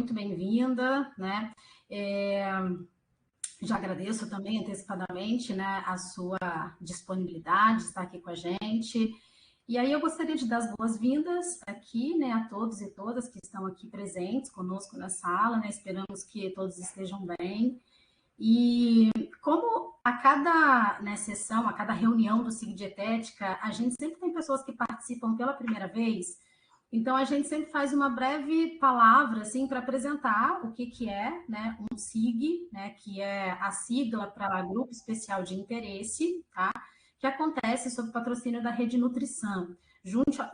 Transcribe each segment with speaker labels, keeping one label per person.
Speaker 1: muito bem-vinda, né? Já agradeço também antecipadamente, né, a sua disponibilidade de estar aqui com a gente. E aí eu gostaria de dar as boas-vindas aqui, né, a todos e todas que estão aqui presentes conosco na sala, né? Esperamos que todos estejam bem. E como a cada, né, sessão, a cada reunião do SIG Dietética, a gente sempre tem pessoas que participam pela primeira vez, então a gente sempre faz uma breve palavra assim para apresentar o que é, né, um SIG, né, que é a sigla para Grupo Especial de Interesse, tá? Que acontece sob patrocínio da Rede Nutrição,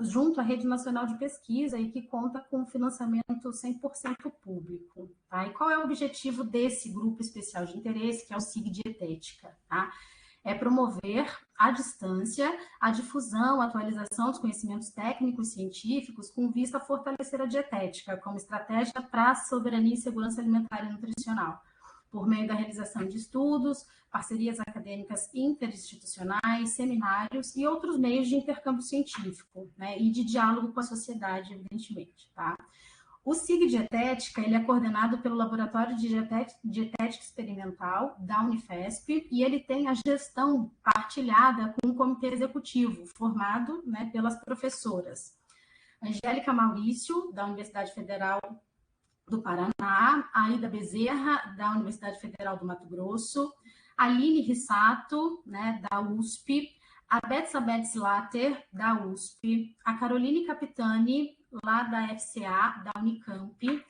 Speaker 1: junto à Rede Nacional de Pesquisa e que conta com financiamento 100% público. Tá? E qual é o objetivo desse grupo especial de interesse, que é o SIG Dietética? Tá? É promover à distância a difusão, a atualização dos conhecimentos técnicos e científicos com vista a fortalecer a dietética como estratégia para a soberania e segurança alimentar e nutricional, por meio da realização de estudos, parcerias acadêmicas interinstitucionais, seminários e outros meios de intercâmbio científico, né, e de diálogo com a sociedade, evidentemente, tá? O SIG Dietética, ele é coordenado pelo Laboratório de Dietética Experimental da Unifesp e ele tem a gestão partilhada com o comitê executivo, formado, né, pelas professoras Angélica Maurício, da Universidade Federal do Paraná, Aida Bezerra, da Universidade Federal do Mato Grosso, Aline Rissato, né, da USP, a Betsabeth Slater, da USP, a Caroline Capitani, lá da FCA, da Unicamp,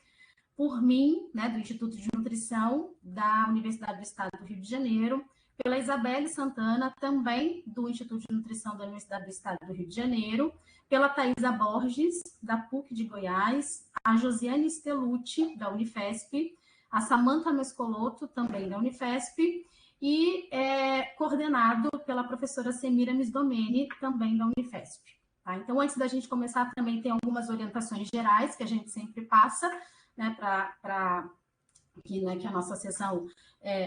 Speaker 1: por mim, né, do Instituto de Nutrição da Universidade do Estado do Rio de Janeiro, pela Isabelle Santana, também do Instituto de Nutrição da Universidade do Estado do Rio de Janeiro, pela Thaisa Borges, da PUC de Goiás, a Josiane Stellucci, da Unifesp, a Samantha Mescoloto, também da Unifesp, e coordenado pela professora Semiramis Domene, também da Unifesp. Tá? Então, antes da gente começar, também tem algumas orientações gerais que a gente sempre passa, né, para que a nossa sessão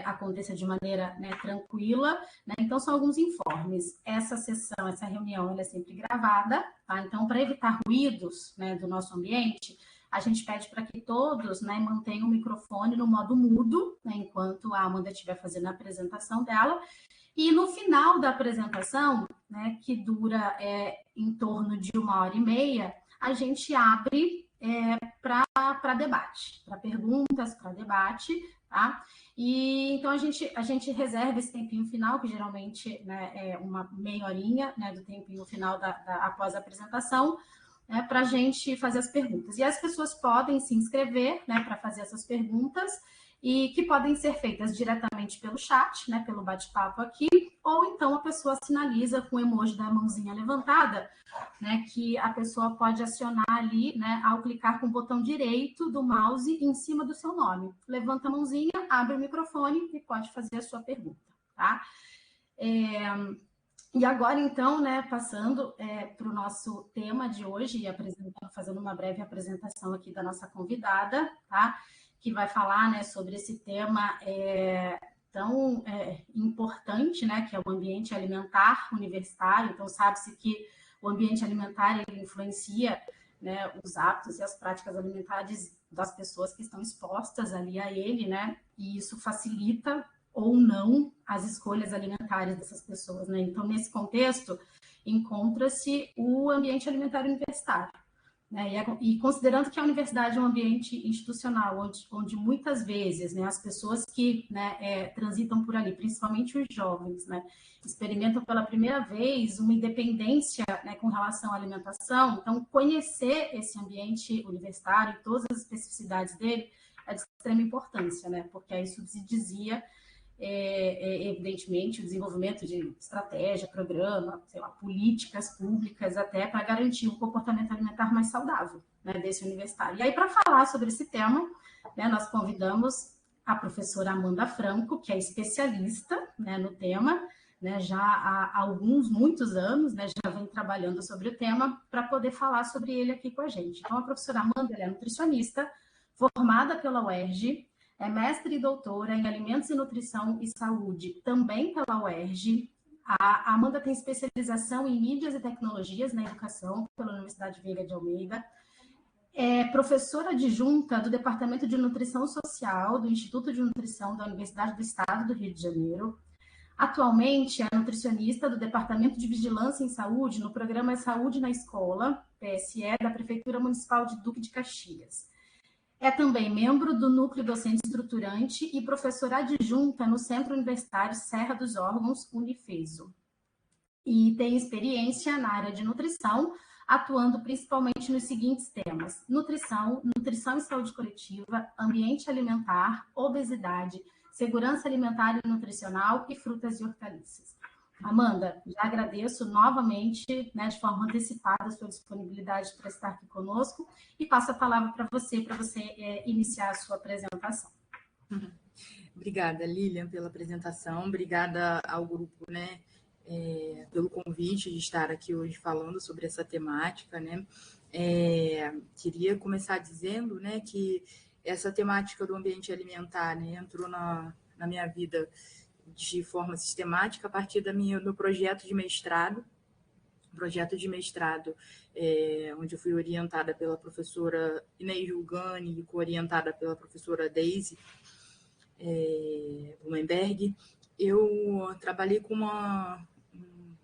Speaker 1: aconteça de maneira, né, tranquila, né? Então, são alguns informes. Essa sessão, essa reunião, ela é sempre gravada, tá? Então, para evitar ruídos, né, do nosso ambiente, a gente pede para que todos, né, mantenham o microfone no modo mudo, né, enquanto a Amanda estiver fazendo a apresentação dela. E no final da apresentação, né, que dura em torno de 1h30, a gente abre para debate, para perguntas, para debate, tá? E então a gente reserva esse tempinho final, que geralmente, né, é uma meia horinha, né, do tempinho final após a apresentação, né, para a gente fazer as perguntas. E as pessoas podem se inscrever, né, para fazer essas perguntas, e que podem ser feitas diretamente pelo chat, né, pelo bate-papo aqui, ou então a pessoa sinaliza com o emoji da mãozinha levantada, né, que a pessoa pode acionar ali, né, ao clicar com o botão direito do mouse em cima do seu nome. Levanta a mãozinha, abre o microfone e pode fazer a sua pergunta, tá? E agora, então, né, passando para o nosso tema de hoje, fazendo uma breve apresentação aqui da nossa convidada, tá? Que vai falar, né, sobre esse tema tão importante, né, que é o ambiente alimentar universitário. Então, sabe-se que o ambiente alimentar ele influencia, né, os hábitos e as práticas alimentares das pessoas que estão expostas ali a ele, né, e isso facilita ou não as escolhas alimentares dessas pessoas, né. Então, nesse contexto, encontra-se o ambiente alimentar universitário. Né, e considerando que a universidade é um ambiente institucional, onde muitas vezes, né, as pessoas que, né, transitam por ali, principalmente os jovens, né, experimentam pela primeira vez uma independência, né, com relação à alimentação, então conhecer esse ambiente universitário e todas as especificidades dele é de extrema importância, né, porque aí subsidia evidentemente, o desenvolvimento de estratégia, programa, sei lá, políticas públicas até para garantir um comportamento alimentar mais saudável, né, desse universitário. E aí, para falar sobre esse tema, né, nós convidamos a professora Amanda Franco, que é especialista, né, no tema, né, já há muitos anos, né, já vem trabalhando sobre o tema, para poder falar sobre ele aqui com a gente. Então, a professora Amanda é nutricionista, formada pela UERJ, é mestre e doutora em Alimentos e Nutrição e Saúde, também pela UERJ. A Amanda tem especialização em Mídias e Tecnologias na Educação pela Universidade Veiga de Almeida. é professora adjunta do Departamento de Nutrição Social do Instituto de Nutrição da Universidade do Estado do Rio de Janeiro. Atualmente é nutricionista do Departamento de Vigilância em Saúde no programa Saúde na Escola, PSE, da Prefeitura Municipal de Duque de Caxias. É também membro do Núcleo Docente Estruturante e professora adjunta no Centro Universitário Serra dos Órgãos, Unifeso. E tem experiência na área de nutrição, atuando principalmente nos seguintes temas: nutrição, nutrição e saúde coletiva, ambiente alimentar, obesidade, segurança alimentar e nutricional e frutas e hortaliças. Amanda, já agradeço novamente, né, de forma antecipada, a sua disponibilidade para estar aqui conosco e passo a palavra para você iniciar a sua apresentação.
Speaker 2: Obrigada, Lilian, pela apresentação, obrigada ao grupo, né, pelo convite de estar aqui hoje falando sobre essa temática, né. Queria começar dizendo, né, que essa temática do ambiente alimentar, né, entrou na minha vida de forma sistemática a partir do meu projeto de mestrado, onde eu fui orientada pela professora Inês Julgani e co-orientada pela professora Daisy Blumenberg. Eu trabalhei com um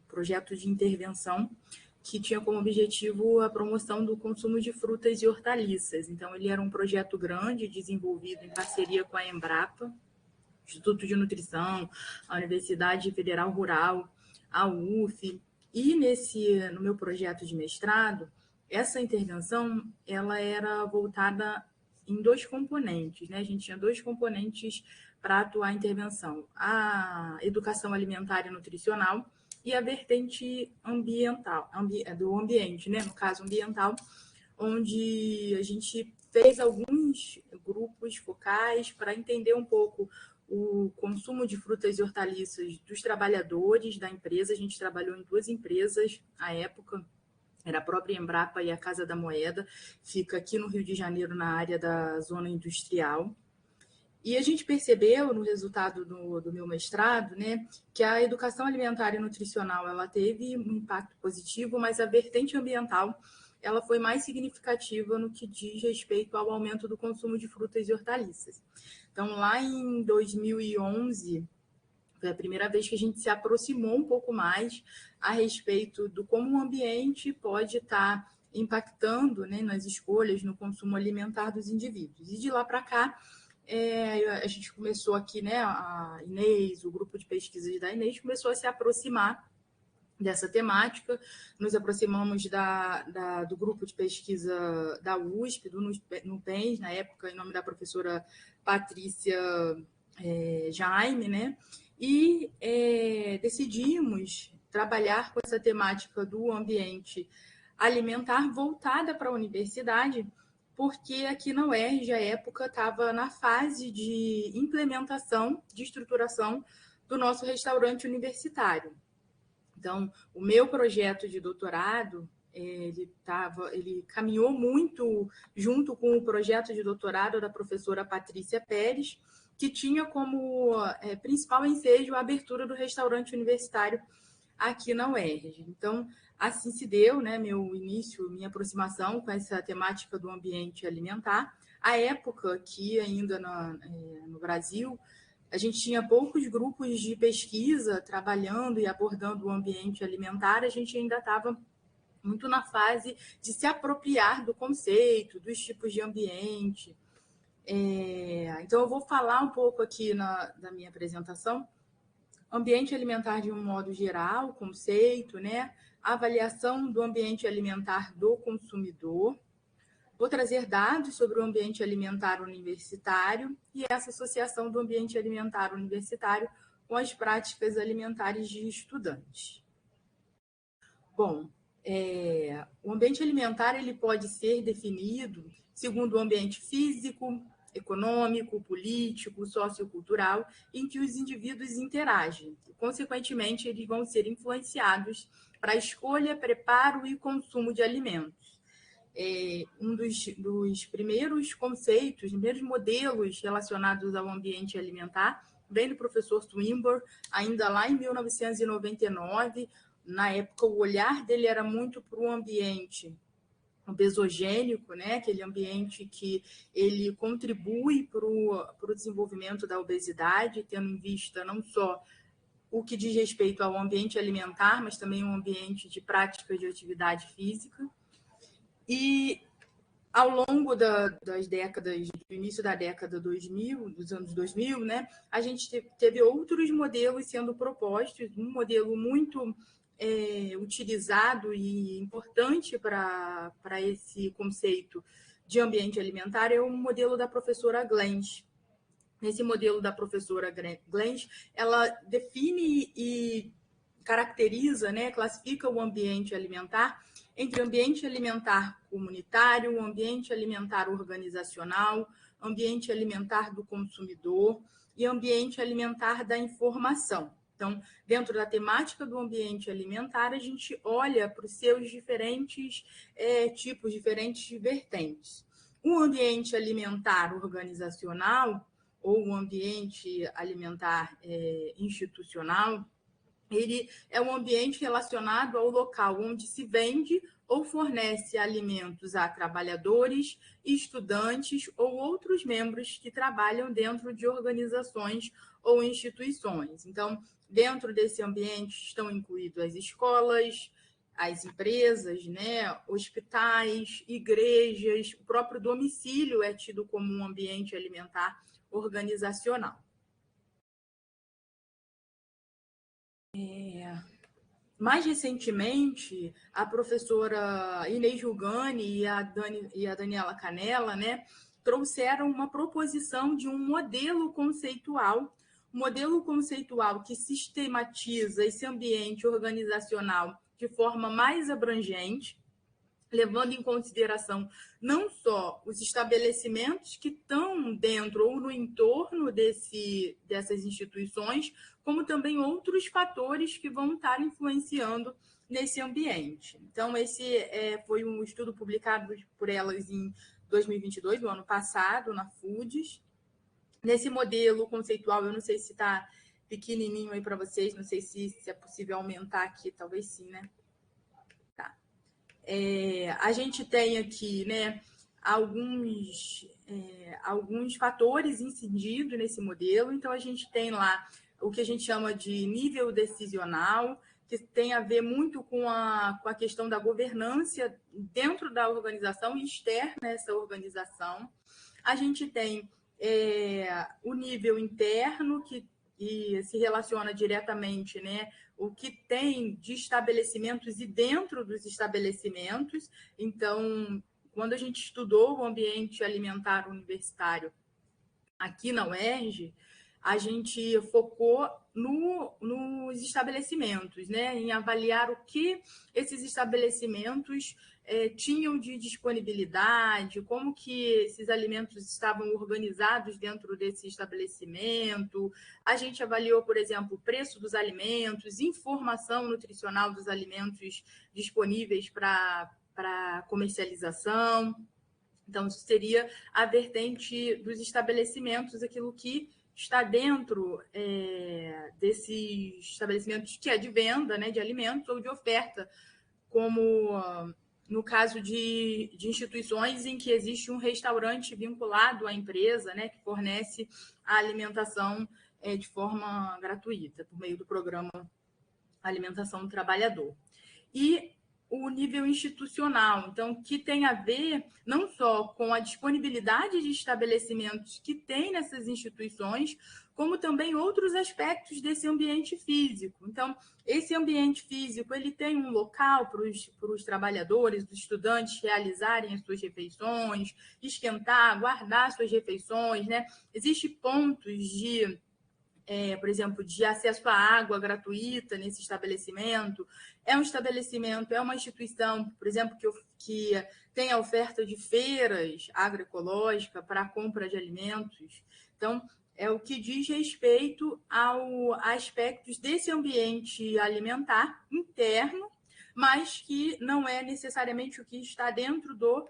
Speaker 2: projeto de intervenção que tinha como objetivo a promoção do consumo de frutas e hortaliças. Então, ele era um projeto grande, desenvolvido em parceria com a Embrapa, Instituto de Nutrição, a Universidade Federal Rural, a UF. E no meu projeto de mestrado, essa intervenção ela era voltada em 2 componentes, né? A gente tinha 2 componentes para atuar a intervenção: a educação alimentar e nutricional e a vertente ambiental, do ambiente, né? No caso ambiental, onde a gente fez alguns grupos focais para entender um pouco o consumo de frutas e hortaliças dos trabalhadores da empresa. A gente trabalhou em 2 empresas à época, era a própria Embrapa e a Casa da Moeda, fica aqui no Rio de Janeiro, na área da zona industrial. E a gente percebeu no resultado do meu mestrado, né, que a educação alimentar e nutricional ela teve um impacto positivo, mas a vertente ambiental ela foi mais significativa no que diz respeito ao aumento do consumo de frutas e hortaliças. Então, lá em 2011, foi a primeira vez que a gente se aproximou um pouco mais a respeito do como o ambiente pode estar impactando, né, nas escolhas, no consumo alimentar dos indivíduos. E de lá para cá, a gente começou aqui, né, a Inês, o grupo de pesquisas da Inês, começou a se aproximar dessa temática. Nos aproximamos do grupo de pesquisa da USP, do NUPENS, na época, em nome da professora Patrícia Jaime, né? E decidimos trabalhar com essa temática do ambiente alimentar voltada para a universidade, porque aqui na UERJ, à época, estava na fase de implementação, de estruturação do nosso restaurante universitário. Então, o meu projeto de doutorado, ele caminhou muito junto com o projeto de doutorado da professora Patrícia Pérez, que tinha como principal ensejo a abertura do restaurante universitário aqui na UERJ. Então, assim se deu, né, meu início, minha aproximação com essa temática do ambiente alimentar. À época que ainda no Brasil, a gente tinha poucos grupos de pesquisa trabalhando e abordando o ambiente alimentar, a gente ainda estava muito na fase de se apropriar do conceito, dos tipos de ambiente. Então, eu vou falar um pouco aqui da minha apresentação. Ambiente alimentar de um modo geral, conceito, né? Avaliação do ambiente alimentar do consumidor. Vou trazer dados sobre o ambiente alimentar universitário e essa associação do ambiente alimentar universitário com as práticas alimentares de estudantes. Bom, o ambiente alimentar ele pode ser definido segundo o ambiente físico, econômico, político, sociocultural, em que os indivíduos interagem. Consequentemente, eles vão ser influenciados para a escolha, preparo e consumo de alimentos. Um dos primeiros conceitos, primeiros modelos relacionados ao ambiente alimentar, vem do professor Swinburne, ainda lá em 1999. Na época, o olhar dele era muito para o ambiente obesogênico, né? Aquele ambiente que ele contribui para o desenvolvimento da obesidade, tendo em vista não só o que diz respeito ao ambiente alimentar, mas também um ambiente de prática de atividade física. E ao longo das décadas, do início da década 2000, dos anos 2000, né, a gente teve outros modelos sendo propostos, um modelo muito utilizado e importante para esse conceito de ambiente alimentar é o modelo da professora Glensch. Nesse modelo da professora Glensch, ela define e caracteriza, né, classifica o ambiente alimentar entre ambiente alimentar comunitário, ambiente alimentar organizacional, ambiente alimentar do consumidor e ambiente alimentar da informação. Então, dentro da temática do ambiente alimentar, a gente olha para os seus diferentes tipos, diferentes vertentes. O ambiente alimentar organizacional ou o ambiente alimentar institucional, ele é um ambiente relacionado ao local onde se vende ou fornece alimentos a trabalhadores, estudantes ou outros membros que trabalham dentro de organizações ou instituições. Então, dentro desse ambiente estão incluídas as escolas, as empresas, né, hospitais, igrejas, o próprio domicílio é tido como um ambiente alimentar organizacional. Mais recentemente, a professora Inês Rugani e a Daniela Canella, né, trouxeram uma proposição de um modelo conceitual que sistematiza esse ambiente organizacional de forma mais abrangente, levando em consideração não só os estabelecimentos que estão dentro ou no entorno dessas instituições, como também outros fatores que vão estar influenciando nesse ambiente. Então, esse foi um estudo publicado por elas em 2022, no ano passado, na FUDES. Nesse modelo conceitual, eu não sei se está pequenininho aí para vocês, não sei se é possível aumentar aqui, talvez sim, né? A gente tem aqui, né, alguns fatores incidindo nesse modelo. Então, a gente tem lá o que a gente chama de nível decisional, que tem a ver muito com a questão da governança dentro da organização e externa a essa organização. A gente tem o nível interno, que se relaciona diretamente, né, o que tem de estabelecimentos e dentro dos estabelecimentos. Então, quando a gente estudou o ambiente alimentar universitário aqui na UERJ, a gente focou nos estabelecimentos, né, em avaliar o que esses estabelecimentos tinham de disponibilidade, como que esses alimentos estavam organizados dentro desse estabelecimento. A gente avaliou, por exemplo, o preço dos alimentos, informação nutricional dos alimentos disponíveis para comercialização. Então, isso seria a vertente dos estabelecimentos, aquilo que está dentro desses estabelecimentos que é de venda, né, de alimentos ou de oferta, como no caso de instituições em que existe um restaurante vinculado à empresa, né, que fornece a alimentação de forma gratuita, por meio do programa Alimentação do Trabalhador. E o nível institucional, então, que tem a ver não só com a disponibilidade de estabelecimentos que tem nessas instituições, como também outros aspectos desse ambiente físico. Então, esse ambiente físico, ele tem um local para os trabalhadores, os estudantes realizarem as suas refeições, esquentar, guardar suas refeições, né? Existem pontos de por exemplo, de acesso à água gratuita nesse estabelecimento. É um estabelecimento, é uma instituição, por exemplo, que tem a oferta de feiras agroecológicas para a compra de alimentos. Então, é o que diz respeito a aspectos desse ambiente alimentar interno, mas que não é necessariamente o que está dentro do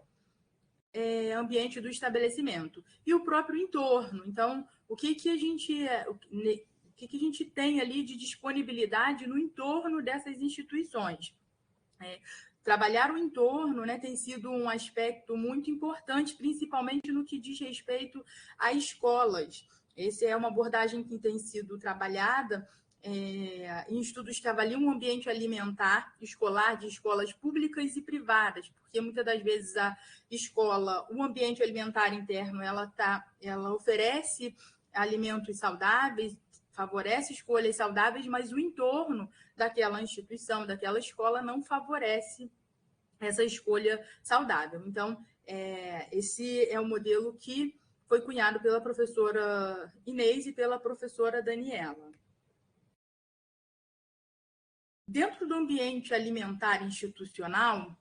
Speaker 2: ambiente do estabelecimento. E o próprio entorno. Então, o que a gente tem ali de disponibilidade no entorno dessas instituições? trabalhar o entorno, né, tem sido um aspecto muito importante, principalmente no que diz respeito a escolas. Essa é uma abordagem que tem sido trabalhada em estudos que avaliam o ambiente alimentar escolar de escolas públicas e privadas, porque muitas das vezes a escola, o ambiente alimentar interno, ela oferece alimentos saudáveis, favorece escolhas saudáveis, mas o entorno daquela instituição, daquela escola, não favorece essa escolha saudável. Então, esse é o modelo que foi cunhado pela professora Inês e pela professora Daniela. Dentro do ambiente alimentar institucional,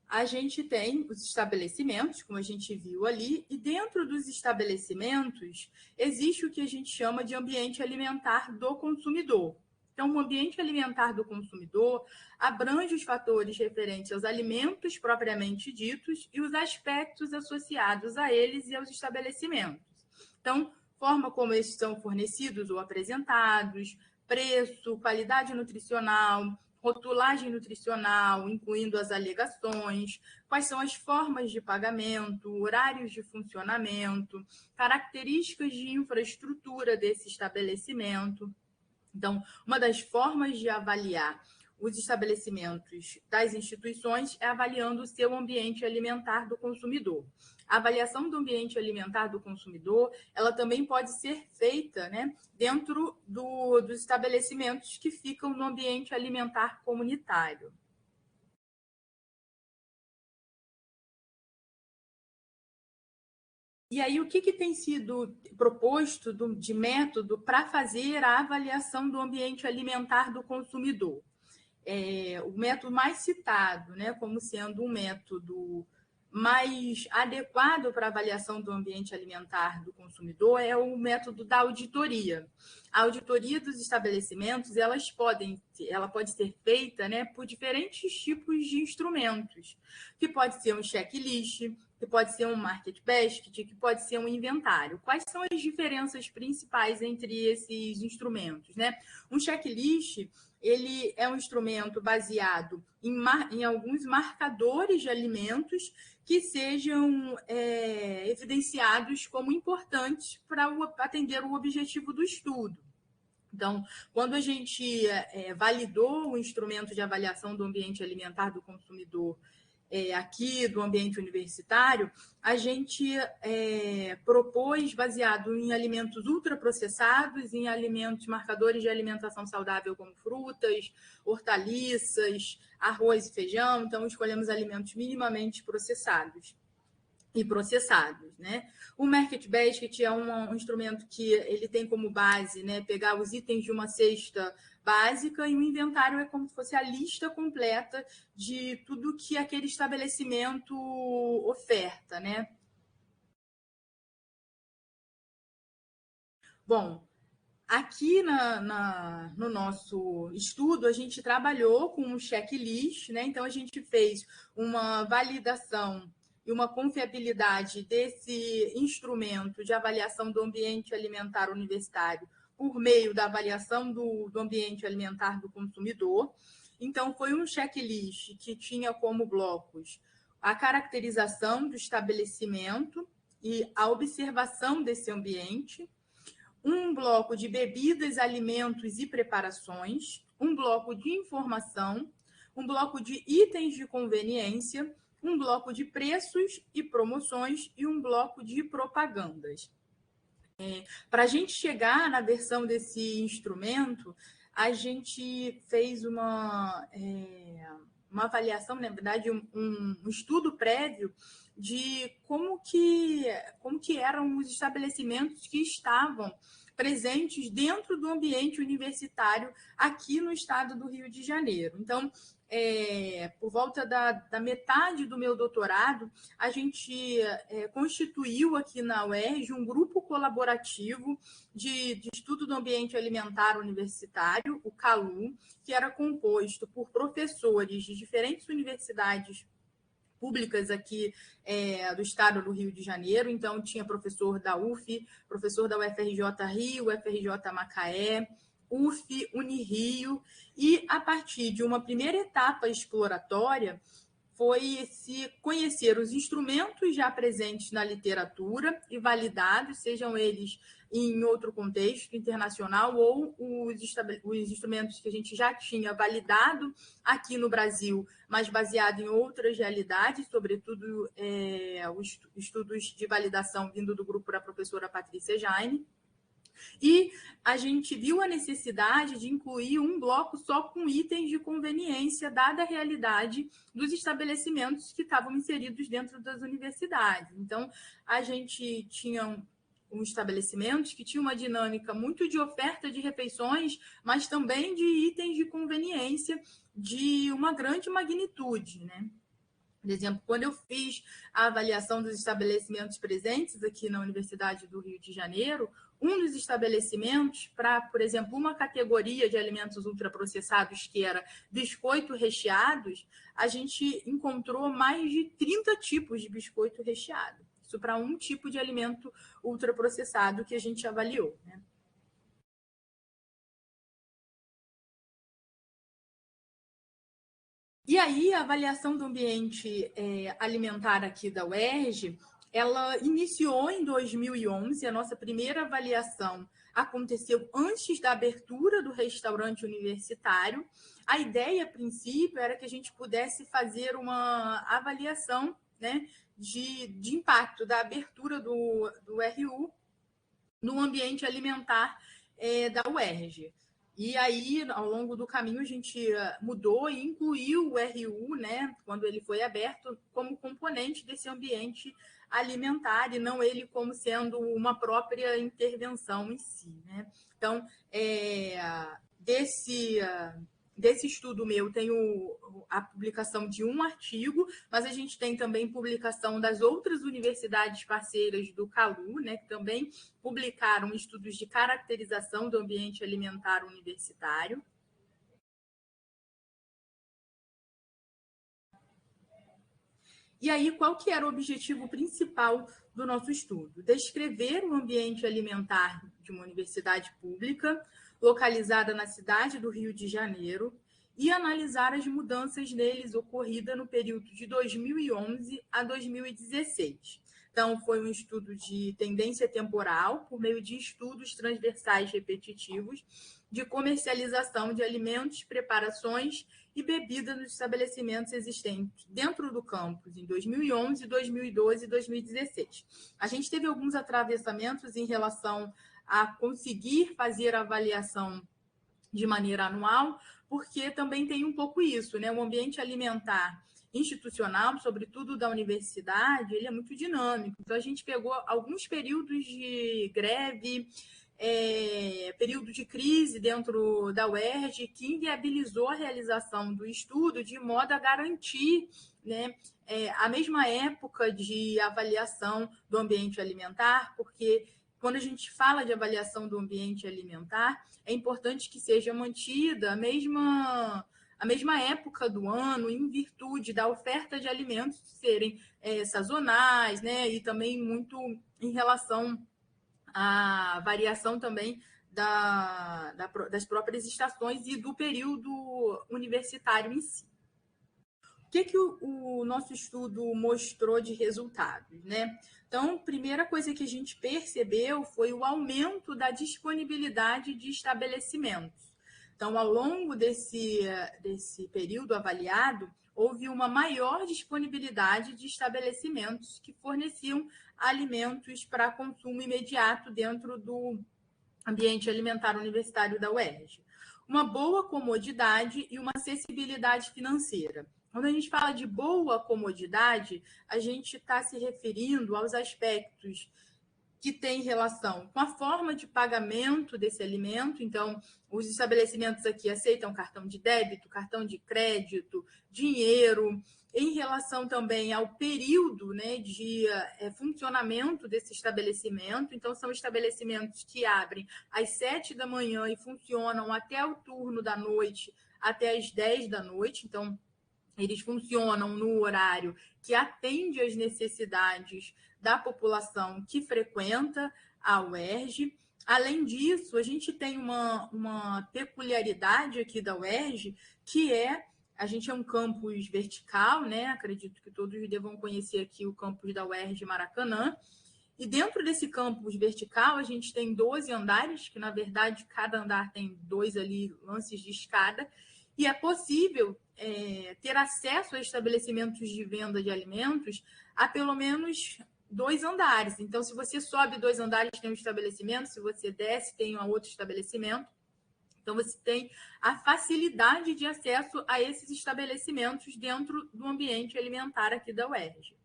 Speaker 2: a gente tem os estabelecimentos, como a gente viu ali, e dentro dos estabelecimentos existe o que a gente chama de ambiente alimentar do consumidor. Então, o ambiente alimentar do consumidor abrange os fatores referentes aos alimentos propriamente ditos e os aspectos associados a eles e aos estabelecimentos. Então, forma como esses são fornecidos ou apresentados, preço, qualidade nutricional, rotulagem nutricional, incluindo as alegações, quais são as formas de pagamento, horários de funcionamento, características de infraestrutura desse estabelecimento. Então, uma das formas de avaliar os estabelecimentos das instituições é avaliando o seu ambiente alimentar do consumidor. A avaliação do ambiente alimentar do consumidor, ela também pode ser feita, né, dentro dos estabelecimentos que ficam no ambiente alimentar comunitário. E aí, o que tem sido proposto de método para fazer a avaliação do ambiente alimentar do consumidor? O método mais citado, né, como sendo um método mais adequado para a avaliação do ambiente alimentar do consumidor é o método da auditoria. A auditoria dos estabelecimentos, ela pode ser feita, né, por diferentes tipos de instrumentos, que pode ser um checklist, que pode ser um market basket, que pode ser um inventário. Quais são as diferenças principais entre esses instrumentos, né? Um checklist, ele é um instrumento baseado em alguns marcadores de alimentos que sejam evidenciados como importantes para atender o objetivo do estudo. Então, quando a gente validou o instrumento de avaliação do ambiente alimentar do consumidor aqui do ambiente universitário, a gente propôs, baseado em alimentos ultraprocessados, em alimentos marcadores de alimentação saudável como frutas, hortaliças, arroz e feijão. Então, escolhemos alimentos minimamente processados e processados, né? O Market Basket é um instrumento que ele tem como base, né, pegar os itens de uma cesta básica, e o inventário é como se fosse a lista completa de tudo que aquele estabelecimento oferta, né? Bom, aqui no nosso estudo, a gente trabalhou com um checklist, né? Então, a gente fez uma validação e uma confiabilidade desse instrumento de avaliação do ambiente alimentar universitário por meio da avaliação do ambiente alimentar do consumidor. Então, foi um checklist que tinha como blocos a caracterização do estabelecimento e a observação desse ambiente, um bloco de bebidas, alimentos e preparações, um bloco de informação, um bloco de itens de conveniência, um bloco de preços e promoções e um bloco de propagandas. Para a gente chegar na versão desse instrumento, a gente fez uma avaliação, na verdade, um estudo prévio de como que eram os estabelecimentos que estavam presentes dentro do ambiente universitário aqui no estado do Rio de Janeiro. Então, por volta da metade do meu doutorado, a gente constituiu aqui na UERJ um grupo colaborativo de estudo do ambiente alimentar universitário, o CALU, que era composto por professores de diferentes universidades públicas aqui do estado do Rio de Janeiro. Então, tinha professor da UF, professor da UFRJ Rio, UFRJ Macaé, UF, Unirio, e a partir de uma primeira etapa exploratória, foi se conhecer os instrumentos já presentes na literatura e validados, sejam eles em outro contexto internacional ou os instrumentos que a gente já tinha validado aqui no Brasil, mas baseado em outras realidades, sobretudo os estudos de validação vindo do grupo da professora Patrícia Jaime. E a gente viu a necessidade de incluir um bloco só com itens de conveniência, dada a realidade dos estabelecimentos que estavam inseridos dentro das universidades. Então, a gente tinha estabelecimentos que tinham uma dinâmica muito de oferta de refeições, mas também de itens de conveniência de uma grande magnitude, né? Por exemplo, quando eu fiz a avaliação dos estabelecimentos presentes aqui na Universidade do Rio de Janeiro, um dos estabelecimentos, para, por exemplo, uma categoria de alimentos ultraprocessados, que era biscoito recheados, a gente encontrou mais de 30 tipos de biscoito recheado. Isso para um tipo de alimento ultraprocessado que a gente avaliou, né? E aí, a avaliação do ambiente alimentar aqui da UERJ, ela iniciou em 2011, a nossa primeira avaliação aconteceu antes da abertura do restaurante universitário. A ideia, a princípio, era que a gente pudesse fazer uma avaliação, né, de impacto da abertura do RU no ambiente alimentar da UERJ. E aí, ao longo do caminho, a gente mudou e incluiu o RU, né, quando ele foi aberto, como componente desse ambiente alimentar e não ele como sendo uma própria intervenção em si, né? Então, desse estudo meu, tenho a publicação de um artigo, mas a gente tem também publicação das outras universidades parceiras do CALU, né, que também publicaram estudos de caracterização do ambiente alimentar universitário. E aí, qual que era o objetivo principal do nosso estudo? Descrever o ambiente alimentar de uma universidade pública, localizada na cidade do Rio de Janeiro, e analisar as mudanças neles ocorridas no período de 2011 a 2016. Então, foi um estudo de tendência temporal, por meio de estudos transversais repetitivos, de comercialização de alimentos, preparações e bebidas nos estabelecimentos existentes dentro do campus em 2011, 2012 e 2016. A gente teve alguns atravessamentos em relação a conseguir fazer a avaliação de maneira anual, porque também tem um pouco isso, né? O ambiente alimentar institucional, sobretudo da universidade, ele é muito dinâmico. Então, a gente pegou alguns períodos de greve, período de crise dentro da UERJ, que inviabilizou a realização do estudo de modo a garantir, né, a mesma época de avaliação do ambiente alimentar, porque quando a gente fala de avaliação do ambiente alimentar, é importante que seja mantida a mesma época do ano, em virtude da oferta de alimentos serem sazonais, né, e também muito em relação à variação também das próprias estações e do período universitário em si. O que o nosso estudo mostrou de resultados, né? Então, primeira coisa que a gente percebeu foi o aumento da disponibilidade de estabelecimentos. Então, ao longo desse período avaliado, houve uma maior disponibilidade de estabelecimentos que forneciam alimentos para consumo imediato dentro do ambiente alimentar universitário da UERJ. Uma boa comodidade e uma acessibilidade financeira. Quando a gente fala de boa comodidade, a gente está se referindo aos aspectos que têm relação com a forma de pagamento desse alimento. Então, os estabelecimentos aqui aceitam cartão de débito, cartão de crédito, dinheiro, em relação também ao período, né, de funcionamento desse estabelecimento. Então, são estabelecimentos que abrem às 7 da manhã e funcionam até o turno da noite, até às 10 da noite. Então, eles funcionam no horário que atende às necessidades da população que frequenta a UERJ. Além disso, a gente tem uma peculiaridade aqui da UERJ, que é A gente é um campus vertical, né? Acredito que todos devam conhecer aqui o campus da UERJ Maracanã. E dentro desse campus vertical, a gente tem 12 andares, que na verdade cada andar tem 2 ali lances de escada, e é possível ter acesso a estabelecimentos de venda de alimentos a pelo menos 2 andares. Então, se você sobe 2 andares, tem um estabelecimento, se você desce, tem um outro estabelecimento. Então, você tem a facilidade de acesso a esses estabelecimentos dentro do ambiente alimentar aqui da UERJ.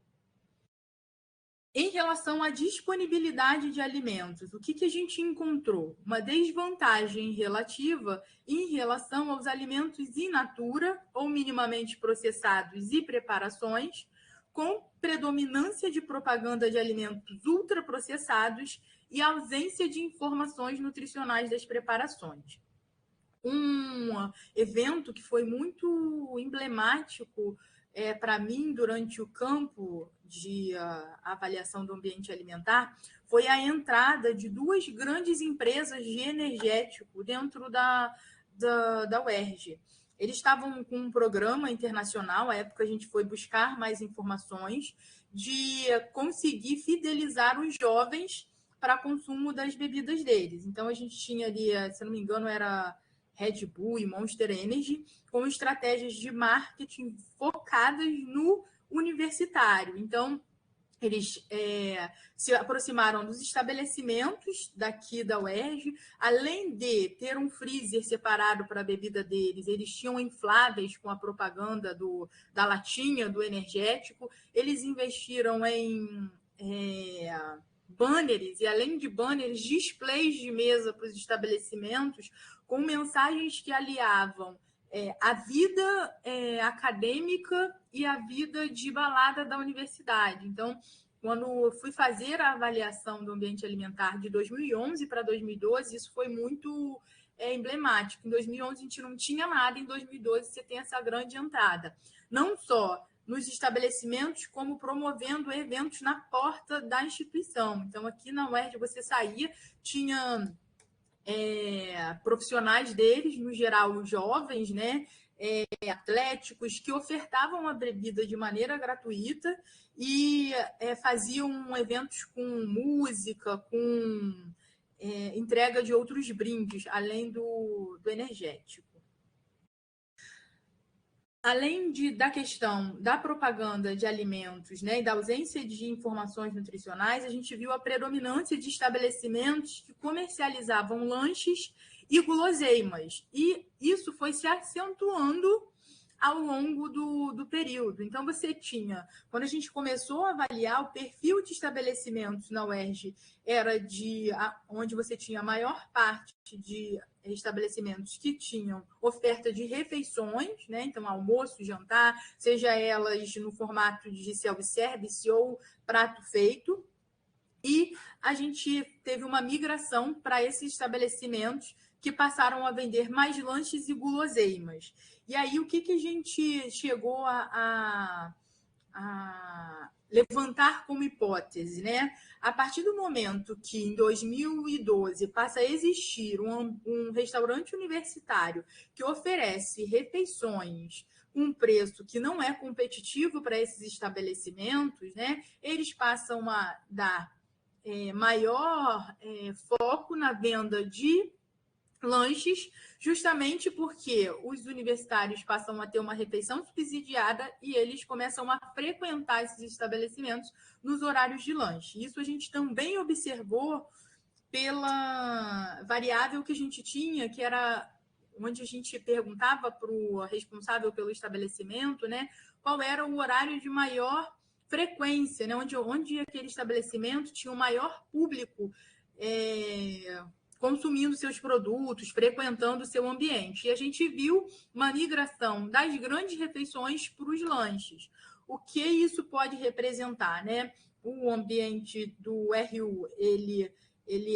Speaker 2: Em relação à disponibilidade de alimentos, o que a gente encontrou? Uma desvantagem relativa em relação aos alimentos in natura ou minimamente processados e preparações, com predominância de propaganda de alimentos ultraprocessados e ausência de informações nutricionais das preparações. Um evento que foi muito emblemático para mim durante o campo de avaliação do ambiente alimentar foi a entrada de 2 grandes empresas de energético dentro da UERJ. Eles estavam com um programa internacional, à época a gente foi buscar mais informações, de conseguir fidelizar os jovens para consumo das bebidas deles. Então a gente tinha ali, se não me engano, era Red Bull e Monster Energy, com estratégias de marketing focadas no universitário. Então, eles se aproximaram dos estabelecimentos daqui da UERJ, além de ter um freezer separado para a bebida deles, eles tinham infláveis com a propaganda da latinha, do energético, eles investiram em banners, e além de banners, displays de mesa para os estabelecimentos, com mensagens que aliavam a vida acadêmica e a vida de balada da universidade. Então, quando eu fui fazer a avaliação do ambiente alimentar de 2011 para 2012, isso foi muito emblemático. Em 2011 a gente não tinha nada, em 2012 você tem essa grande entrada. Não só nos estabelecimentos, como promovendo eventos na porta da instituição. Então, aqui na UERJ, você saía, tinha profissionais deles, no geral jovens, né, atléticos, que ofertavam a bebida de maneira gratuita e faziam eventos com música, com entrega de outros brindes, além do energético. Além da questão da propaganda de alimentos, né, e da ausência de informações nutricionais, a gente viu a predominância de estabelecimentos que comercializavam lanches e guloseimas. E isso foi se acentuando ao longo do período. Então, você tinha, quando a gente começou a avaliar o perfil de estabelecimentos na UERJ, era onde você tinha a maior parte de estabelecimentos que tinham oferta de refeições, né? Então, almoço, jantar, seja elas no formato de self-service ou prato feito. E a gente teve uma migração para esses estabelecimentos que passaram a vender mais lanches e guloseimas. E aí, o que a gente chegou a levantar como hipótese, né? A partir do momento que, em 2012, passa a existir um restaurante universitário que oferece refeições com um preço que não é competitivo para esses estabelecimentos, né? Eles passam a dar maior foco na venda de lanches, justamente porque os universitários passam a ter uma refeição subsidiada e eles começam a frequentar esses estabelecimentos nos horários de lanche. Isso a gente também observou pela variável que a gente tinha, que era onde a gente perguntava para o responsável pelo estabelecimento, né, qual era o horário de maior frequência, né, onde aquele estabelecimento tinha o maior público consumindo seus produtos, frequentando o seu ambiente. E a gente viu uma migração das grandes refeições para os lanches. O que isso pode representar, né? O ambiente do RU, ele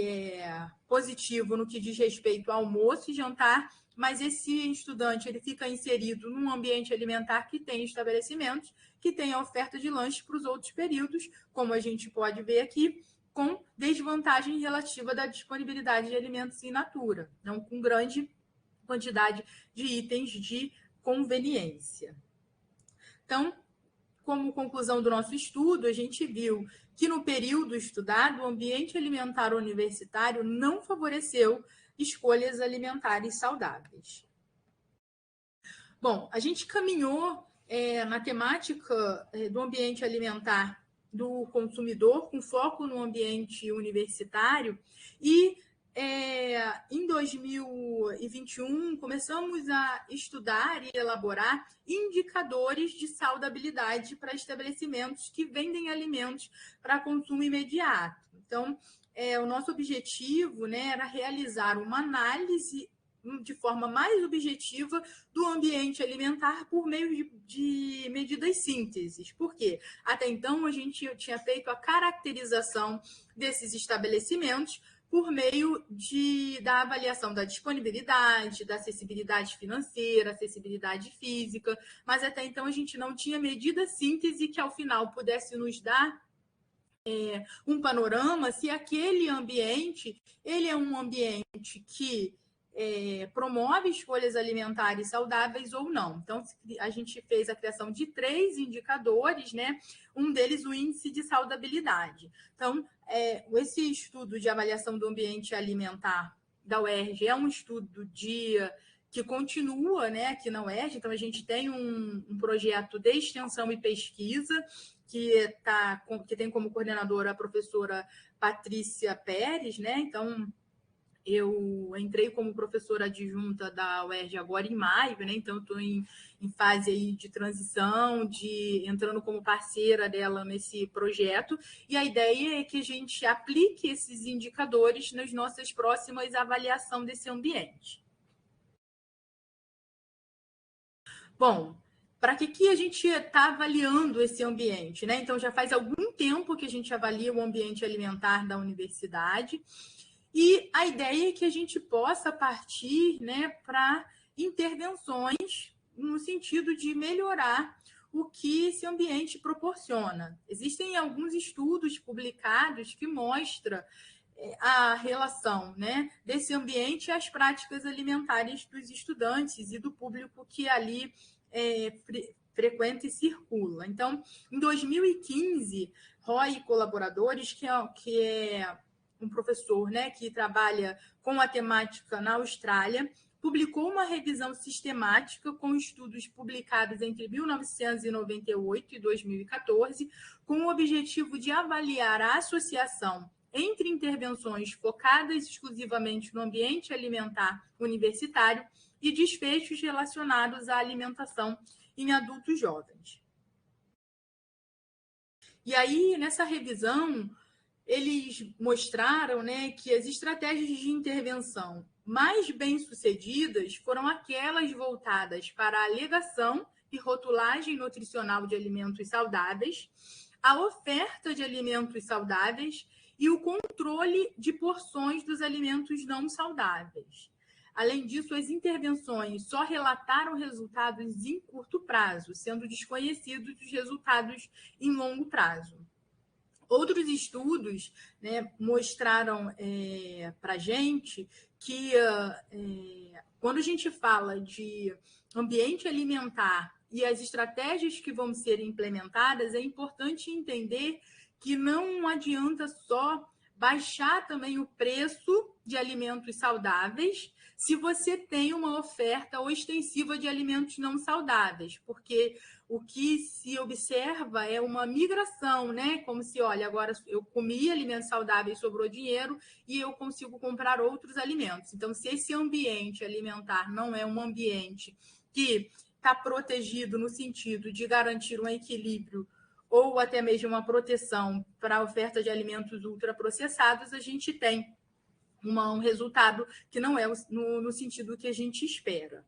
Speaker 2: é positivo no que diz respeito ao almoço e jantar, mas esse estudante ele fica inserido num ambiente alimentar que tem estabelecimentos que tem a oferta de lanche para os outros períodos, como a gente pode ver aqui, com desvantagem relativa da disponibilidade de alimentos in natura, não com grande quantidade de itens de conveniência. Então, como conclusão do nosso estudo, a gente viu que no período estudado, o ambiente alimentar universitário não favoreceu escolhas alimentares saudáveis. Bom, a gente caminhou na temática do ambiente alimentar do consumidor, com foco no ambiente universitário, e em 2021 começamos a estudar e elaborar indicadores de saudabilidade para estabelecimentos que vendem alimentos para consumo imediato. Então, o nosso objetivo, né, era realizar uma análise de forma mais objetiva do ambiente alimentar por meio de medidas sínteses. Por quê? Até então, a gente tinha feito a caracterização desses estabelecimentos por meio da avaliação da disponibilidade, da acessibilidade financeira, acessibilidade física, mas até então a gente não tinha medida síntese que, ao final, pudesse nos dar um panorama se aquele ambiente ele é um ambiente que promove escolhas alimentares saudáveis ou não. Então, a gente fez a criação de 3 indicadores, né? Um deles, o índice de saudabilidade. Então, esse estudo de avaliação do ambiente alimentar da UERJ é um estudo que continua, né, aqui na UERJ. Então, a gente tem um projeto de extensão e pesquisa que tem como coordenadora a professora Patrícia Pérez, né? Então, eu entrei como professora adjunta da UERJ agora em maio, né? Então, estou em fase aí de transição, entrando como parceira dela nesse projeto. E a ideia é que a gente aplique esses indicadores nas nossas próximas avaliações desse ambiente. Bom, para que a gente está avaliando esse ambiente, né? Então, já faz algum tempo que a gente avalia o ambiente alimentar da universidade. E a ideia é que a gente possa partir, né, para intervenções no sentido de melhorar o que esse ambiente proporciona. Existem alguns estudos publicados que mostram a relação, né, desse ambiente às práticas alimentares dos estudantes e do público que ali frequenta e circula. Então, em 2015, Roy e colaboradores, que é um professor, né, que trabalha com a temática na Austrália, publicou uma revisão sistemática com estudos publicados entre 1998 e 2014, com o objetivo de avaliar a associação entre intervenções focadas exclusivamente no ambiente alimentar universitário e desfechos relacionados à alimentação em adultos jovens. E aí, nessa revisão, eles mostraram, né, que as estratégias de intervenção mais bem-sucedidas foram aquelas voltadas para a alegação e rotulagem nutricional de alimentos saudáveis, a oferta de alimentos saudáveis e o controle de porções dos alimentos não saudáveis. Além disso, as intervenções só relataram resultados em curto prazo, sendo desconhecidos os resultados em longo prazo. Outros estudos, né, mostraram para a gente que quando a gente fala de ambiente alimentar e as estratégias que vão ser implementadas, é importante entender que não adianta só baixar também o preço de alimentos saudáveis se você tem uma oferta ostensiva de alimentos não saudáveis, porque o que se observa é uma migração, né? Como se, olha, agora eu comi alimentos saudáveis, sobrou dinheiro e eu consigo comprar outros alimentos. Então, se esse ambiente alimentar não é um ambiente que está protegido no sentido de garantir um equilíbrio ou até mesmo uma proteção para a oferta de alimentos ultraprocessados, a gente tem um resultado que não é no sentido que a gente espera.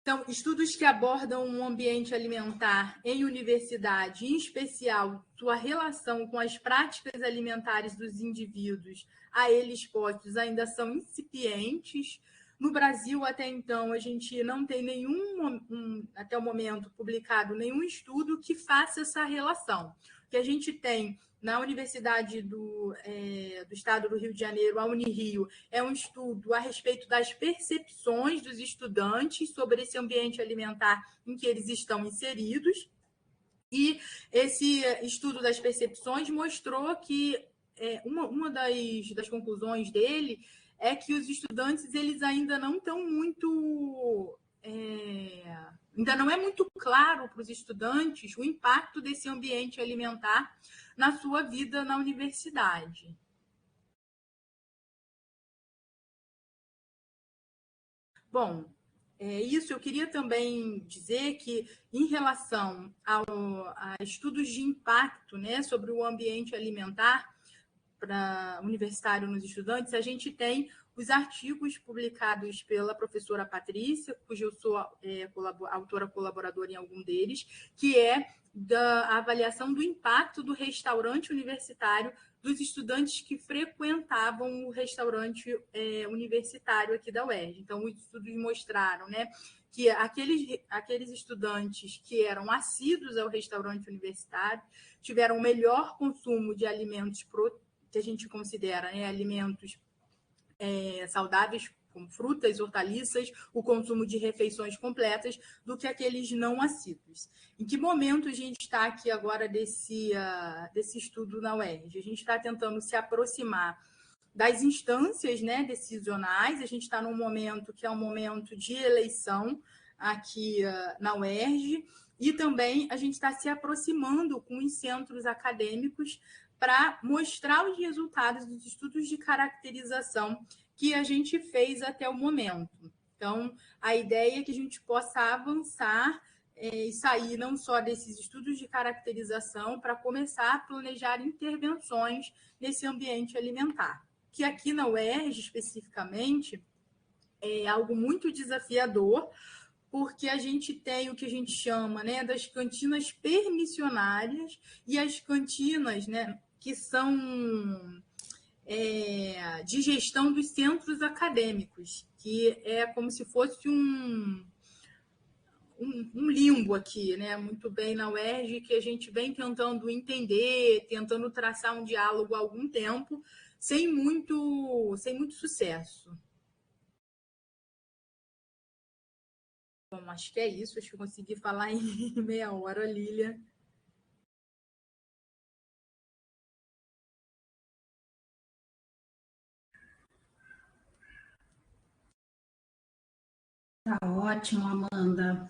Speaker 2: Então, estudos que abordam um ambiente alimentar em universidade, em especial sua relação com as práticas alimentares dos indivíduos a eles expostos, ainda são incipientes. No Brasil, até então, a gente não tem até o momento, publicado nenhum estudo que faça essa relação. O que a gente tem na Universidade do Estado do Rio de Janeiro, a Unirio, é um estudo a respeito das percepções dos estudantes sobre esse ambiente alimentar em que eles estão inseridos. E esse estudo das percepções mostrou que uma das conclusões dele é que os estudantes eles ainda não estão muito... ainda não é muito claro para os estudantes o impacto desse ambiente alimentar na sua vida na universidade. Bom, isso eu queria também dizer que, em relação a estudos de impacto, né, sobre o ambiente alimentar universitário nos estudantes, a gente tem os artigos publicados pela professora Patrícia, cuja eu sou autora colaboradora em algum deles, que é da avaliação do impacto do restaurante universitário dos estudantes que frequentavam o restaurante universitário aqui da UERJ. Então, os estudos mostraram, né, que aqueles estudantes que eram assíduos ao restaurante universitário tiveram melhor consumo de alimentos que a gente considera, né, alimentos saudáveis, como frutas, hortaliças, o consumo de refeições completas, do que aqueles não assíduos. Em que momento a gente está aqui agora desse estudo na UERJ? A gente está tentando se aproximar das instâncias, né, decisionais. A gente está num momento que é um momento de eleição aqui na UERJ, e também a gente está se aproximando com os centros acadêmicos para mostrar os resultados dos estudos de caracterização que a gente fez até o momento. Então, a ideia é que a gente possa avançar e sair não só desses estudos de caracterização para começar a planejar intervenções nesse ambiente alimentar, que aqui na UERJ, especificamente, é algo muito desafiador, porque a gente tem o que a gente chama, né, das cantinas permissionárias e as cantinas, né, que são de gestão dos centros acadêmicos, que é como se fosse um limbo aqui, né, muito bem na UERJ, que a gente vem tentando entender, tentando traçar um diálogo há algum tempo, sem muito sucesso. Bom, acho que é isso. Acho que eu consegui falar em meia hora, Lília.
Speaker 1: Tá ótimo, Amanda.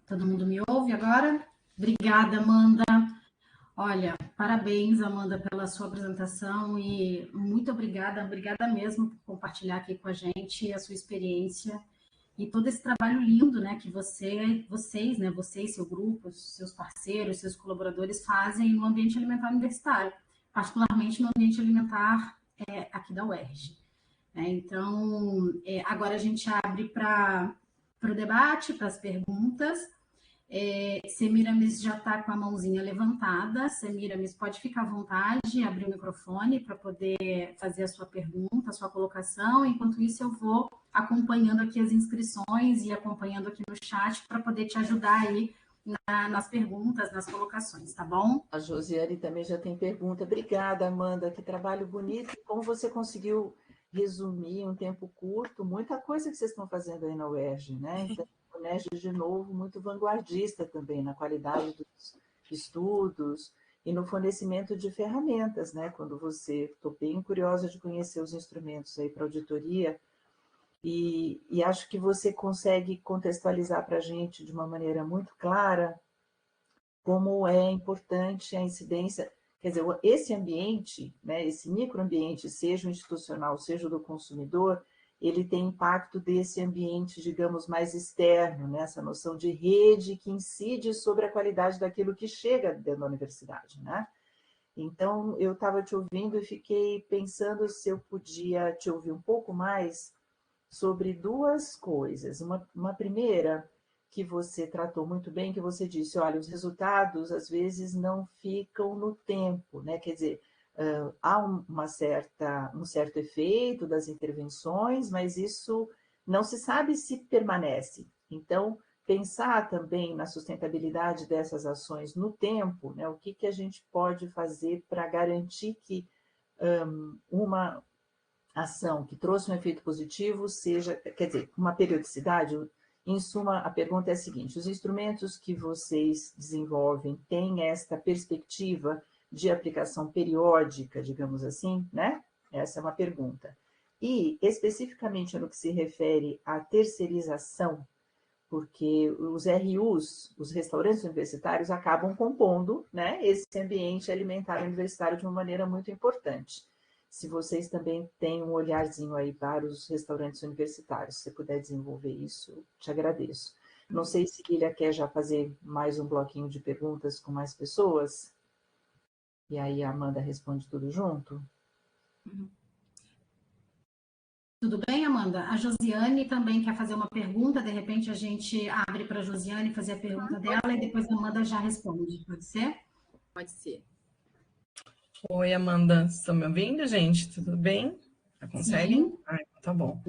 Speaker 1: Todo mundo me ouve agora? Obrigada, Amanda. Olha, parabéns, Amanda, pela sua apresentação e muito obrigada mesmo por compartilhar aqui com a gente a sua experiência e todo esse trabalho lindo, né, que vocês, né, seu grupo, seus parceiros, seus colaboradores fazem no ambiente alimentar universitário, particularmente no ambiente alimentar aqui da UERJ. Então, agora a gente abre para o debate, para as perguntas. Semiramis já está com a mãozinha levantada. Semiramis, pode ficar à vontade, abrir o microfone para poder fazer a sua pergunta, a sua colocação. Enquanto isso, eu vou acompanhando aqui as inscrições e acompanhando aqui no chat para poder te ajudar aí nas perguntas, nas colocações, tá bom?
Speaker 3: A Josiane também já tem pergunta. Obrigada, Amanda, que trabalho bonito. Como você conseguiu resumir em um tempo curto muita coisa que vocês estão fazendo aí na UERJ, né? Então, o UERJ, de novo, muito vanguardista também na qualidade dos estudos e no fornecimento de ferramentas, né? Quando estou bem curiosa de conhecer os instrumentos aí para auditoria, e acho que você consegue contextualizar para a gente de uma maneira muito clara como é importante a incidência, quer dizer, esse ambiente, né, esse microambiente, seja o institucional, seja o do consumidor, ele tem impacto desse ambiente, digamos, mais externo, né, essa noção de rede que incide sobre a qualidade daquilo que chega dentro da universidade, né? Então, eu estava te ouvindo e fiquei pensando se eu podia te ouvir um pouco mais sobre duas coisas. Uma primeira, que você tratou muito bem, que você disse, olha, os resultados às vezes não ficam no tempo, né? Quer dizer, há um certo efeito das intervenções, mas isso não se sabe se permanece. Então, pensar também na sustentabilidade dessas ações no tempo, né? O que a gente pode fazer para garantir que uma ação que trouxe um efeito positivo seja, quer dizer, uma periodicidade. Em suma, a pergunta é a seguinte: os instrumentos que vocês desenvolvem têm esta perspectiva de aplicação periódica, digamos assim, né? Essa é uma pergunta. E, especificamente no que se refere à terceirização, porque os RUs, os restaurantes universitários, acabam compondo, né, esse ambiente alimentar universitário de uma maneira muito importante. Se vocês também têm um olharzinho aí para os restaurantes universitários, se você puder desenvolver isso, te agradeço. Não sei se Lilia quer já fazer mais um bloquinho de perguntas com mais pessoas, e aí a Amanda responde tudo junto.
Speaker 1: Tudo bem, Amanda? A Josiane também quer fazer uma pergunta, de repente a gente abre para a Josiane fazer a pergunta dela e depois a Amanda já responde, pode ser?
Speaker 2: Pode ser.
Speaker 4: Oi, Amanda, estão me ouvindo, gente? Tudo bem? Conseguem? Tá bom.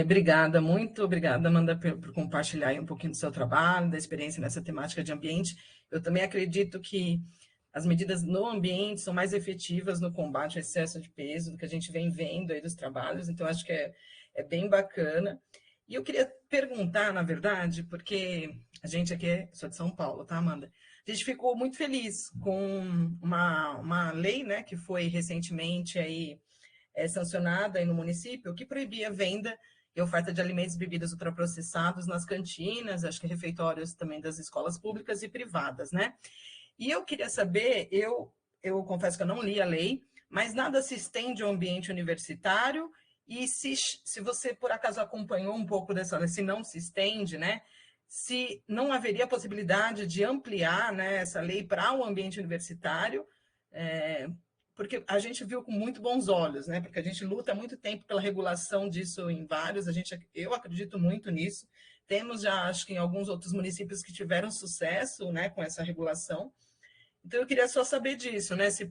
Speaker 4: Obrigada, muito obrigada, Amanda, por compartilhar aí um pouquinho do seu trabalho, da experiência nessa temática de ambiente. Eu também acredito que as medidas no ambiente são mais efetivas no combate ao excesso de peso do que a gente vem vendo aí dos trabalhos, então acho que é bem bacana. E eu queria perguntar, na verdade, porque a gente aqui sou de São Paulo, tá, Amanda? A gente ficou muito feliz com uma lei, né, que foi recentemente aí sancionada aí no município, que proibia a venda e oferta de alimentos e bebidas ultraprocessados nas cantinas, acho que refeitórios também das escolas públicas e privadas, né? E eu queria saber, eu confesso que eu não li a lei, mas nada se estende ao ambiente universitário, e se você, por acaso, acompanhou um pouco dessa lei, se não se estende, né? Se não haveria possibilidade de ampliar, né, essa lei para o ambiente universitário, porque a gente viu com muito bons olhos, né? Porque a gente luta há muito tempo pela regulação disso em vários, eu acredito muito nisso. Temos já, acho que em alguns outros municípios que tiveram sucesso, né, com essa regulação. Então, eu queria só saber disso, né? Se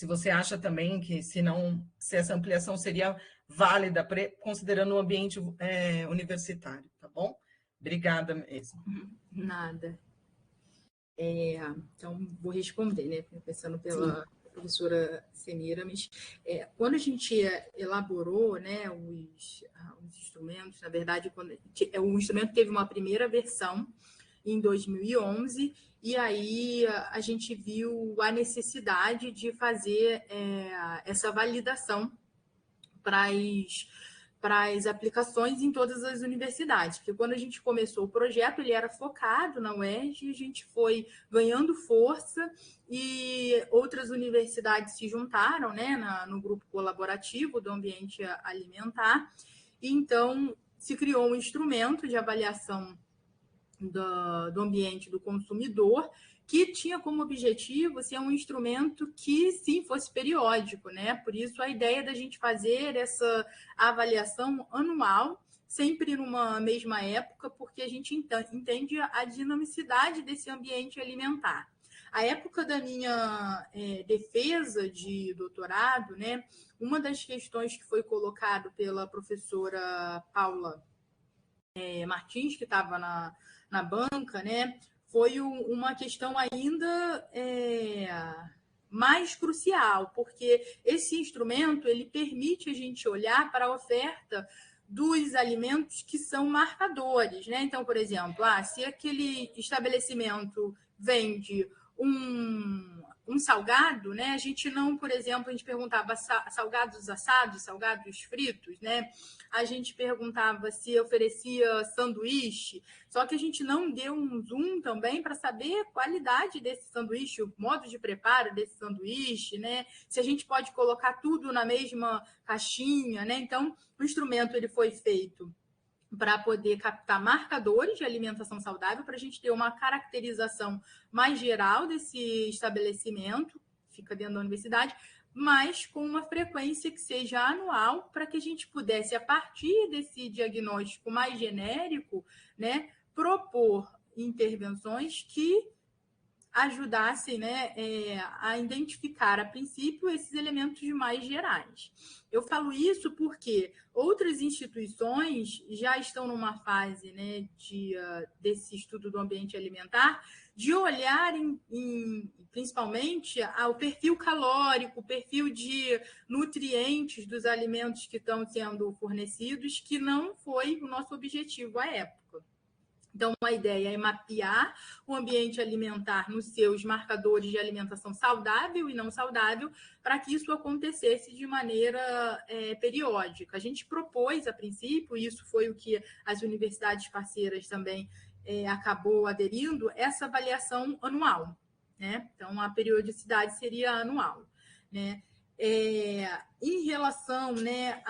Speaker 4: você acha também que se essa ampliação seria válida, considerando o ambiente universitário, tá bom? Obrigada mesmo.
Speaker 2: Nada. Então, vou responder, né? Pensando pela professora Semiramis. Quando a gente elaborou, né, os instrumentos, na verdade, o instrumento teve uma primeira versão em 2011, e aí a gente viu a necessidade de fazer essa validação para as aplicações em todas as universidades, porque quando a gente começou o projeto, ele era focado na UERJ, e a gente foi ganhando força e outras universidades se juntaram, né, no grupo colaborativo do ambiente alimentar, e então se criou um instrumento de avaliação do ambiente do consumidor, que tinha como objetivo ser um instrumento que, sim, fosse periódico, né? Por isso, a ideia da gente fazer essa avaliação anual, sempre numa mesma época, porque a gente entende a dinamicidade desse ambiente alimentar. A época da minha defesa de doutorado, né? Uma das questões que foi colocado pela professora Paula Martins, que estava na banca, né, foi uma questão ainda mais crucial, porque esse instrumento ele permite a gente olhar para a oferta dos alimentos que são marcadores, né? Então, por exemplo, se aquele estabelecimento vende um salgado, né? A gente não, por exemplo, a gente perguntava salgados assados, salgados fritos, né? A gente perguntava se oferecia sanduíche, só que a gente não deu um zoom também para saber a qualidade desse sanduíche, o modo de preparo desse sanduíche, né? Se a gente pode colocar tudo na mesma caixinha, né? Então, o instrumento ele foi feito para poder captar marcadores de alimentação saudável, para a gente ter uma caracterização mais geral desse estabelecimento, fica dentro da universidade, mas com uma frequência que seja anual, para que a gente pudesse, a partir desse diagnóstico mais genérico, né, propor intervenções que ajudassem, né, a identificar, a princípio, esses elementos mais gerais. Eu falo isso porque outras instituições já estão numa fase, né, desse estudo do ambiente alimentar, de olhar principalmente ao perfil calórico, o perfil de nutrientes dos alimentos que estão sendo fornecidos, que não foi o nosso objetivo à época. Então, a ideia é mapear o ambiente alimentar nos seus marcadores de alimentação saudável e não saudável, para que isso acontecesse de maneira periódica. A gente propôs, a princípio, e isso foi o que as universidades parceiras também acabou aderindo, essa avaliação anual, né? Então, a periodicidade seria anual, né? Em relação, né,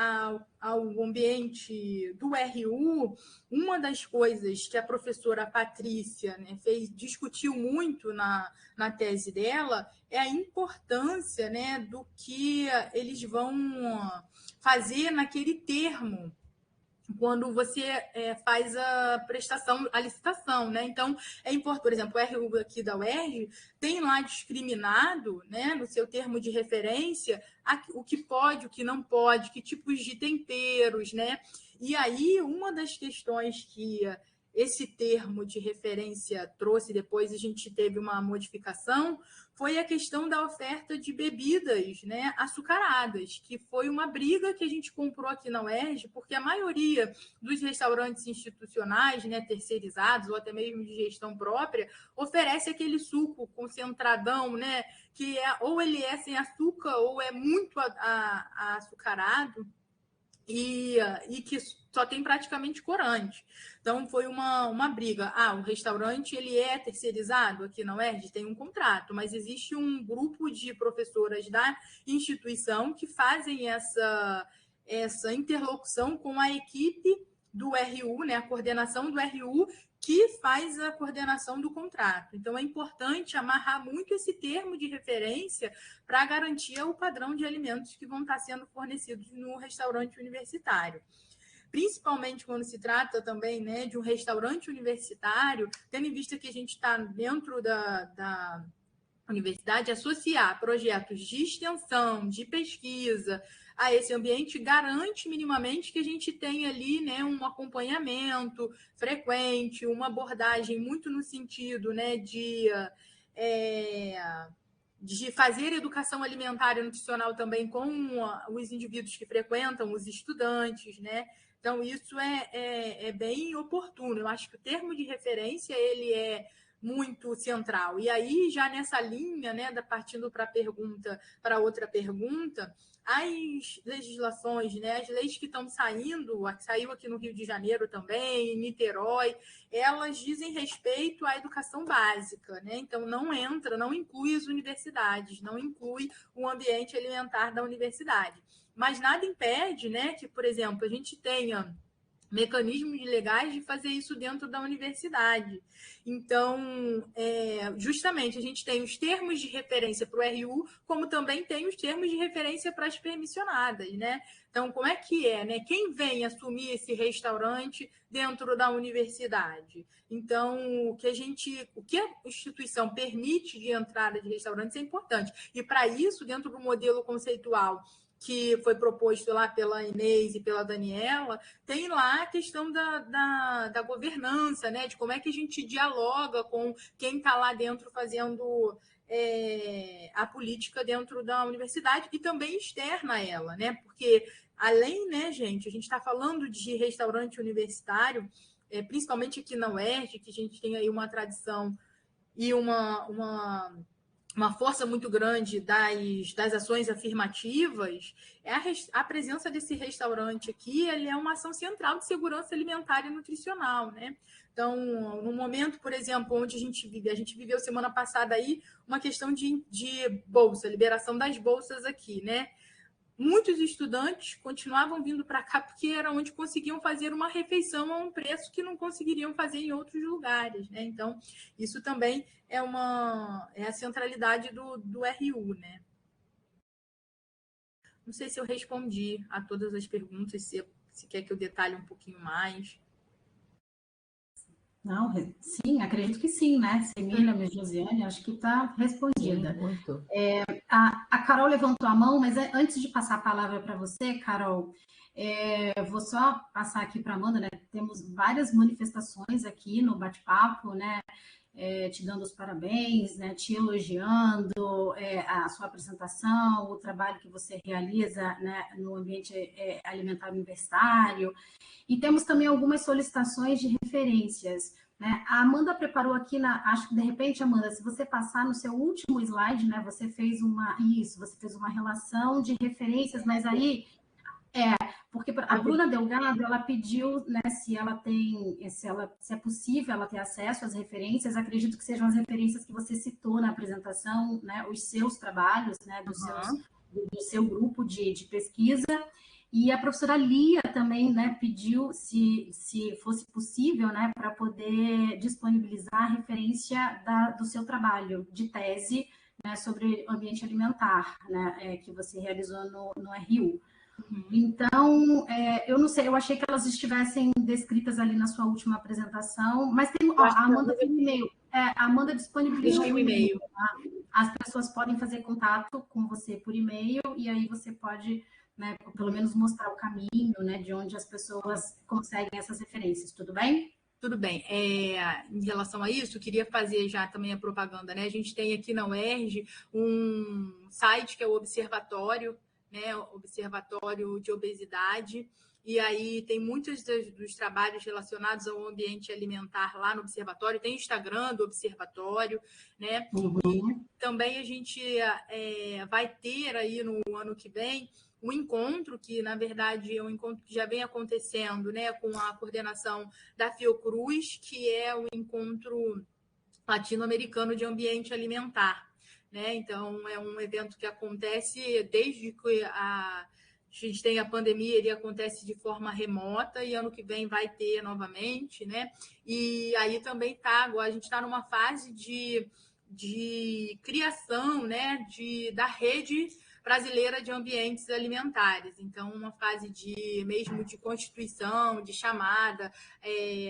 Speaker 2: ao ambiente do RU, uma das coisas que a professora Patrícia, né, discutiu muito na tese dela é a importância, né, do que eles vão fazer naquele termo quando você faz a prestação, a licitação, né? Então, é importante, por exemplo, o RU aqui da UERJ tem lá discriminado, né, no seu termo de referência, o que pode, o que não pode, que tipos de temperos, né? E aí, uma das questões que esse termo de referência trouxe, depois a gente teve uma modificação, foi a questão da oferta de bebidas, né, açucaradas, que foi uma briga que a gente comprou aqui na UERJ, porque a maioria dos restaurantes institucionais, né, terceirizados ou até mesmo de gestão própria, oferece aquele suco concentradão, né, que ou ele é sem açúcar ou é muito açucarado, e que só tem praticamente corante. Então, foi uma briga. O restaurante ele é terceirizado aqui na UERJ, tem um contrato, mas existe um grupo de professoras da instituição que fazem essa interlocução com a equipe do RU, né, a coordenação do RU, que faz a coordenação do contrato. Então, é importante amarrar muito esse termo de referência para garantir o padrão de alimentos que vão estar sendo fornecidos no restaurante universitário. Principalmente quando se trata também, né, de um restaurante universitário, tendo em vista que a gente está dentro da universidade, associar projetos de extensão, de pesquisa a esse ambiente garante minimamente que a gente tenha ali, né, um acompanhamento frequente, uma abordagem muito no sentido, né, de fazer educação alimentar e nutricional também com os indivíduos que frequentam, os estudantes, né? Então, isso é bem oportuno. Eu acho que o termo de referência, ele é muito central. E aí, já nessa linha, né, partindo para outra pergunta, as legislações, né, as leis que estão saiu aqui no Rio de Janeiro também, em Niterói, elas dizem respeito à educação básica, né? Então, não inclui as universidades, não inclui o ambiente alimentar da universidade. Mas nada impede, né, que, por exemplo, a gente tenha mecanismos legais de fazer isso dentro da universidade. Então, justamente, a gente tem os termos de referência para o RU, como também tem os termos de referência para as permissionadas, né? Então, como é que né? Quem vem assumir esse restaurante dentro da universidade? Então, o que a instituição permite de entrada de restaurantes é importante. E, para isso, dentro do modelo conceitual que foi proposto lá pela Inês e pela Daniela, tem lá a questão da governança, né? De como é que a gente dialoga com quem está lá dentro fazendo a política dentro da universidade e também externa a ela, né? Porque, além, né, gente, a gente está falando de restaurante universitário, principalmente aqui na UERJ, que a gente tem aí uma tradição e uma força muito grande das ações afirmativas, a presença desse restaurante aqui, ele é uma ação central de segurança alimentar e nutricional, né? Então, no momento, por exemplo, onde a gente viveu semana passada aí uma questão de bolsa, liberação das bolsas aqui, né? Muitos estudantes continuavam vindo para cá porque era onde conseguiam fazer uma refeição a um preço que não conseguiriam fazer em outros lugares, né? Então, isso também é a centralidade do RU, né? Não sei se eu respondi a todas as perguntas, se quer que eu detalhe um pouquinho mais.
Speaker 1: Não, sim, acredito que sim, né? Semília, Josiane, acho que está respondida.
Speaker 3: Sim, muito.
Speaker 1: A Carol levantou a mão, mas antes de passar a palavra para você, Carol, vou só passar aqui para a Amanda, né? Temos várias manifestações aqui no bate-papo, né? Te dando os parabéns, né? Te elogiando a sua apresentação, o trabalho que você realiza, né? No ambiente alimentar universitário. E temos também algumas solicitações de referências, né? A Amanda preparou aqui, acho que de repente, Amanda, se você passar no seu último slide, né? Você fez uma relação de referências, mas aí porque a Bruna Delgado, ela pediu, né, se é possível ela ter acesso às referências, acredito que sejam as referências que você citou na apresentação, né, os seus trabalhos, né, do seu grupo de pesquisa. E a professora Lia também, né, pediu se fosse possível, né, para poder disponibilizar a referência do seu trabalho de tese, né, sobre ambiente alimentar, né, que você realizou no RU. Então, eu não sei, eu achei que elas estivessem descritas ali na sua última apresentação, mas a Amanda tem um e-mail. A Amanda disponibilizou um e-mail. Tá? As pessoas podem fazer contato com você por e-mail e aí você pode, né, pelo menos mostrar o caminho, né, de onde as pessoas conseguem essas referências. Tudo bem?
Speaker 2: Tudo bem. Em relação a isso, queria fazer já também a propaganda, né? A gente tem aqui na UERJ um site que é o Observatório, né? Observatório de Obesidade. E aí tem muitos dos trabalhos relacionados ao ambiente alimentar lá no Observatório. Tem Instagram do Observatório, né?
Speaker 1: Uhum.
Speaker 2: E também a gente vai ter aí no ano que vem um encontro que, na verdade, é um encontro que já vem acontecendo, né, com a coordenação da Fiocruz, que é o encontro latino-americano de ambiente alimentar, né? Então, é um evento que acontece desde que a gente tem a pandemia, ele acontece de forma remota e ano que vem vai ter novamente, né? E aí também a gente está numa fase de criação, né, da rede brasileira de ambientes alimentares. Então, uma fase mesmo de constituição, de chamada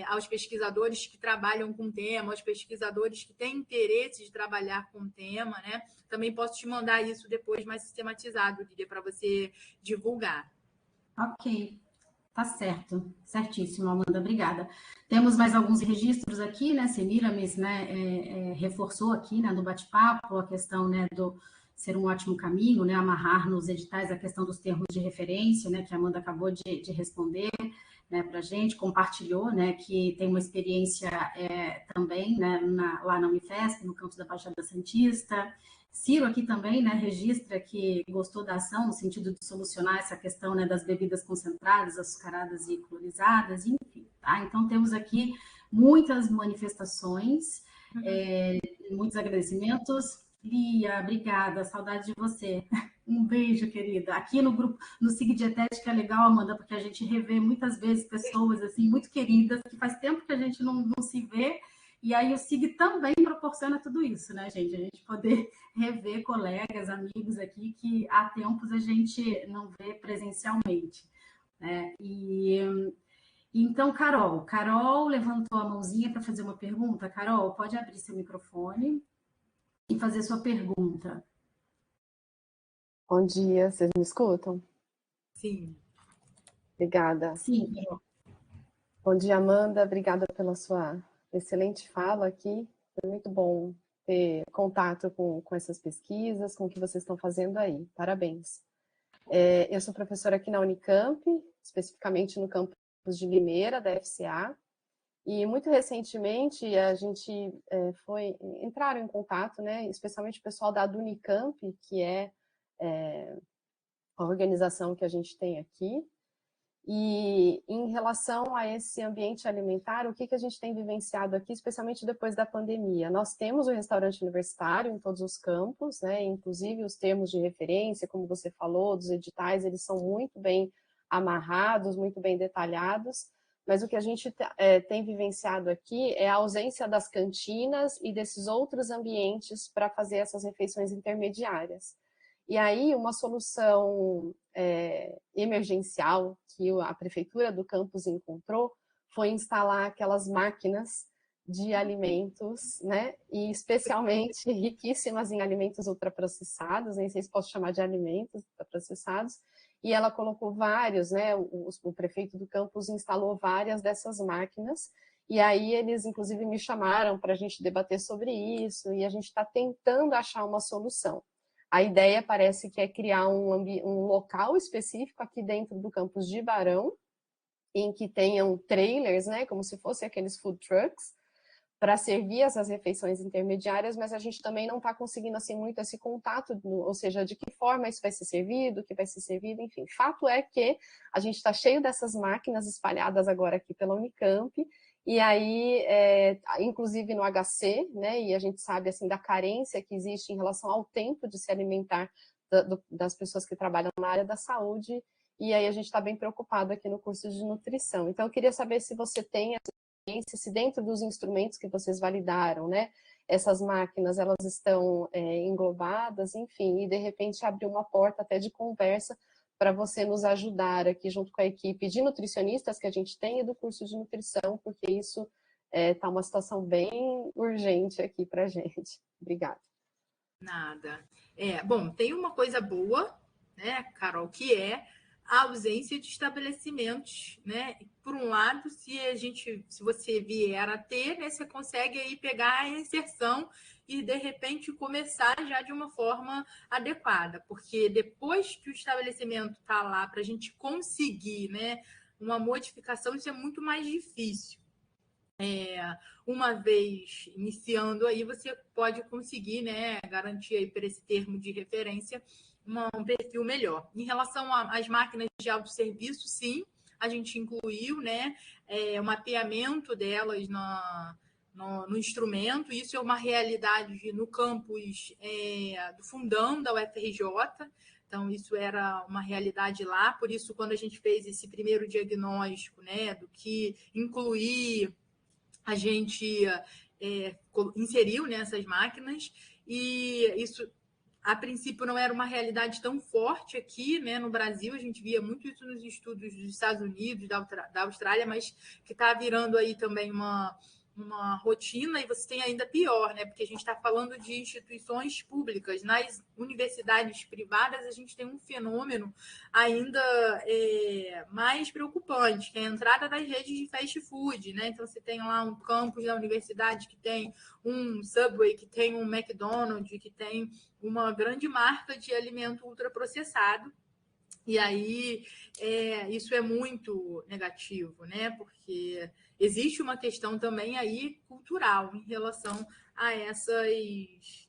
Speaker 2: aos pesquisadores que trabalham com o tema, aos pesquisadores que têm interesse de trabalhar com o tema, né? Também posso te mandar isso depois mais sistematizado, Lídia, para você divulgar.
Speaker 1: Ok, tá certo, certíssimo, Amanda, obrigada. Temos mais alguns registros aqui, né? Semiramis, né, reforçou aqui, né, no bate-papo a questão, né, do ser um ótimo caminho, né, amarrar nos editais a questão dos termos de referência, né, que a Amanda acabou de responder, né, para a gente, compartilhou, né, que tem uma experiência também, né, lá na Unifesp, no campus da Baixada Santista. Ciro aqui também, né, registra que gostou da ação no sentido de solucionar essa questão, né, das bebidas concentradas, açucaradas e clorizadas, enfim, tá? Então temos aqui muitas manifestações, muitos agradecimentos. Lia, obrigada, saudade de você. Um beijo, querida. Aqui no grupo, no SIG Dietética é legal, Amanda, porque a gente revê muitas vezes pessoas assim muito queridas, que faz tempo que a gente não se vê, e aí o SIG também proporciona tudo isso, né, gente? A gente poder rever colegas, amigos aqui que há tempos a gente não vê presencialmente, né? Então, Carol levantou a mãozinha para fazer uma pergunta. Carol, pode abrir seu microfone e fazer sua pergunta.
Speaker 5: Bom dia, vocês me escutam?
Speaker 2: Sim.
Speaker 5: Obrigada.
Speaker 1: Sim, Carol.
Speaker 5: Bom dia, Amanda. Obrigada pela sua excelente fala aqui. Foi muito bom ter contato com essas pesquisas, com o que vocês estão fazendo aí. Parabéns. Eu sou professora aqui na Unicamp, especificamente no campus de Limeira, da FCA, e muito recentemente a gente entraram em contato, né, especialmente o pessoal da Unicamp, que é a organização que a gente tem aqui. E em relação a esse ambiente alimentar, o que a gente tem vivenciado aqui, especialmente depois da pandemia? Nós temos o restaurante universitário em todos os campos, né? Inclusive os termos de referência, como você falou, dos editais, eles são muito bem amarrados, muito bem detalhados, mas o que a gente tem vivenciado aqui é a ausência das cantinas e desses outros ambientes para fazer essas refeições intermediárias. E aí, uma solução emergencial que a prefeitura do campus encontrou foi instalar aquelas máquinas de alimentos, né? E especialmente riquíssimas em alimentos ultraprocessados, nem sei se posso chamar de alimentos ultraprocessados, e ela colocou vários, né? O prefeito do campus instalou várias dessas máquinas, e aí eles, inclusive, me chamaram para a gente debater sobre isso, e a gente está tentando achar uma solução. A ideia parece que é criar um local específico aqui dentro do campus de Barão, em que tenham trailers, né, como se fossem aqueles food trucks, para servir essas refeições intermediárias, mas a gente também não está conseguindo assim muito esse contato, ou seja, de que forma isso vai ser servido, o que vai ser servido, enfim. Fato é que a gente está cheio dessas máquinas espalhadas agora aqui pela Unicamp, e aí, inclusive no HC, né, e a gente sabe assim da carência que existe em relação ao tempo de se alimentar das pessoas que trabalham na área da saúde, e aí a gente está bem preocupado aqui no curso de nutrição. Então, eu queria saber se você tem se dentro dos instrumentos que vocês validaram, né, essas máquinas, elas estão englobadas, enfim, e de repente abrir uma porta até de conversa para você nos ajudar aqui junto com a equipe de nutricionistas que a gente tem e do curso de nutrição, porque isso está uma situação bem urgente aqui para a gente. Obrigada.
Speaker 2: Nada. Bom, tem uma coisa boa, né, Carol, que é a ausência de estabelecimentos, né? Por um lado, se você vier a ter, né, você consegue aí pegar a inserção e de repente começar já de uma forma adequada, porque depois que o estabelecimento está lá para a gente conseguir, né, uma modificação, isso é muito mais difícil. Uma vez iniciando aí, você pode conseguir, né, garantir aí por esse termo de referência um perfil melhor. Em relação às máquinas de autosserviço, sim, a gente incluiu, né, o mapeamento delas no instrumento. Isso é uma realidade no campus do Fundão da UFRJ. Então, isso era uma realidade lá. Por isso, quando a gente fez esse primeiro diagnóstico, né, do que incluir, a gente inseriu nessas máquinas, e isso, a princípio, não era uma realidade tão forte aqui, né, no Brasil. A gente via muito isso nos estudos dos Estados Unidos, da Austrália, mas que está virando aí também uma rotina, e você tem ainda pior, né? Porque a gente está falando de instituições públicas. Nas universidades privadas, a gente tem um fenômeno ainda mais preocupante, que é a entrada das redes de fast food, né? Então, você tem lá um campus da universidade que tem um Subway, que tem um McDonald's, que tem uma grande marca de alimento ultraprocessado. E aí, isso é muito negativo, né? Porque existe uma questão também aí cultural em relação a esses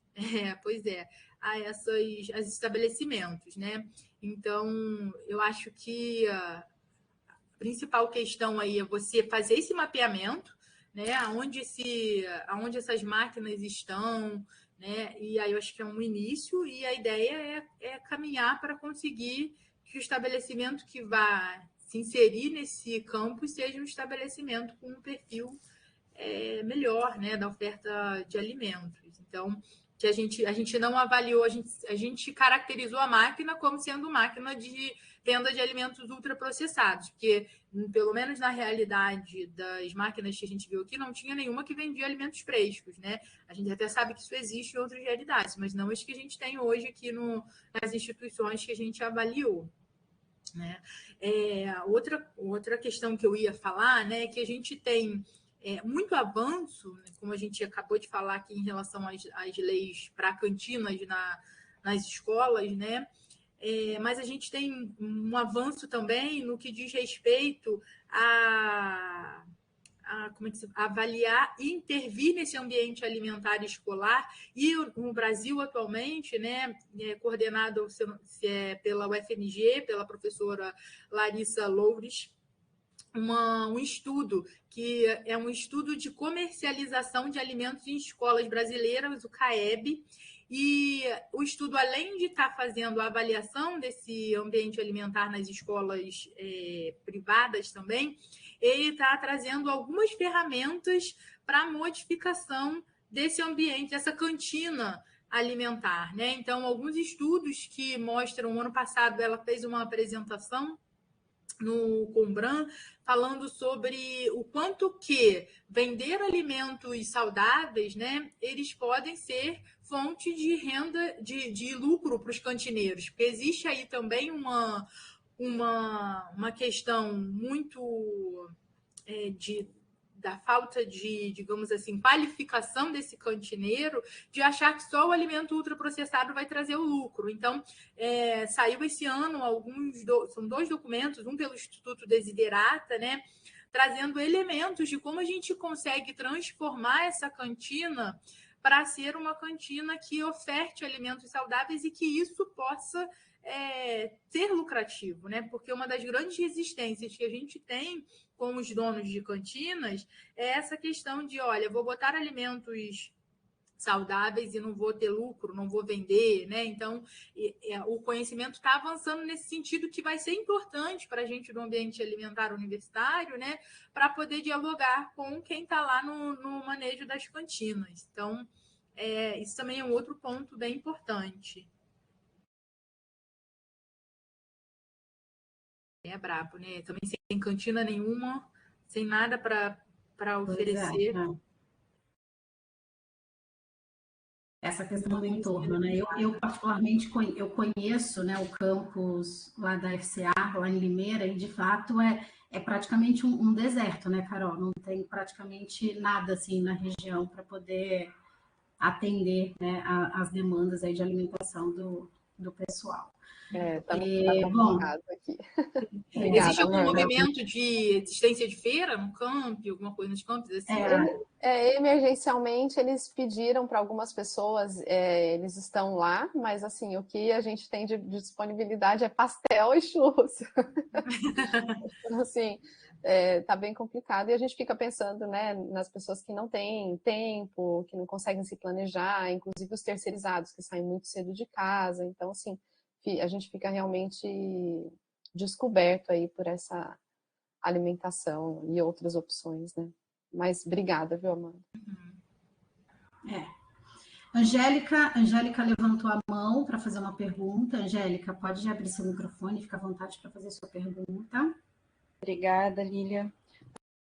Speaker 2: estabelecimentos, né? Então, eu acho que a principal questão aí é você fazer esse mapeamento, né? Aonde essas máquinas estão, né? E aí eu acho que é um início, e a ideia é caminhar para conseguir que o estabelecimento que vá se inserir nesse campo seja um estabelecimento com um perfil melhor, né, da oferta de alimentos. Então, que a gente não avaliou, a gente caracterizou a máquina como sendo máquina de venda de alimentos ultraprocessados, porque, pelo menos na realidade das máquinas que a gente viu aqui, não tinha nenhuma que vendia alimentos frescos, né? A gente até sabe que isso existe em outras realidades, mas não as que a gente tem hoje aqui nas instituições que a gente avaliou, né? Outra questão que eu ia falar, né, é que a gente tem muito avanço, né, como a gente acabou de falar aqui em relação às leis para cantinas nas escolas, né? Mas a gente tem um avanço também no que diz respeito a avaliar e intervir nesse ambiente alimentar escolar. E no Brasil, atualmente, né, coordenado pela UFMG, pela professora Larissa Loures, um estudo que é um estudo de comercialização de alimentos em escolas brasileiras, o CAEB. E o estudo, além de estar fazendo a avaliação desse ambiente alimentar nas escolas privadas também, ele está trazendo algumas ferramentas para a modificação desse ambiente, dessa cantina alimentar, né? Então, alguns estudos que mostram, ano passado ela fez uma apresentação no Combran, falando sobre o quanto que vender alimentos saudáveis, né, eles podem ser fonte de renda, de lucro para os cantineiros, porque existe aí também uma questão muito da falta de, digamos assim, qualificação desse cantineiro, de achar que só o alimento ultraprocessado vai trazer o lucro. Então, saiu esse ano são 2 documentos, um pelo Instituto Desiderata, né, trazendo elementos de como a gente consegue transformar essa cantina para ser uma cantina que oferte alimentos saudáveis e que isso possa ser lucrativo, né? Porque uma das grandes resistências que a gente tem com os donos de cantinas é essa questão de, olha, vou botar alimentos saudáveis e não vou ter lucro, não vou vender, né? Então, o conhecimento está avançando nesse sentido, que vai ser importante para a gente do ambiente alimentar universitário, né? Para poder dialogar com quem está lá no manejo das cantinas. Então, isso também é um outro ponto bem importante. É brabo, né? Também sem cantina nenhuma, sem nada para oferecer.
Speaker 1: Essa questão do entorno, né? Eu particularmente eu conheço, né, o campus lá da FCA, lá em Limeira, e de fato é praticamente um deserto, né, Carol? Não tem praticamente nada assim na região para poder atender, né, as demandas aí de alimentação do pessoal.
Speaker 5: Tá complicado aqui.
Speaker 2: Existe algum movimento de existência de feira no camp, alguma coisa nos campos assim?
Speaker 5: Emergencialmente, eles pediram para algumas pessoas, eles estão lá, mas assim, o que a gente tem de disponibilidade é pastel e churros. Então, assim, tá bem complicado, e a gente fica pensando, né, nas pessoas que não têm tempo, que não conseguem se planejar, inclusive os terceirizados que saem muito cedo de casa. Então, assim, a gente fica realmente descoberto aí por essa alimentação e outras opções, né? Mas obrigada, viu, Amanda?
Speaker 1: Angélica levantou a mão para fazer uma pergunta. Angélica, pode abrir seu microfone, fica à vontade para fazer sua pergunta.
Speaker 3: Obrigada, Lília.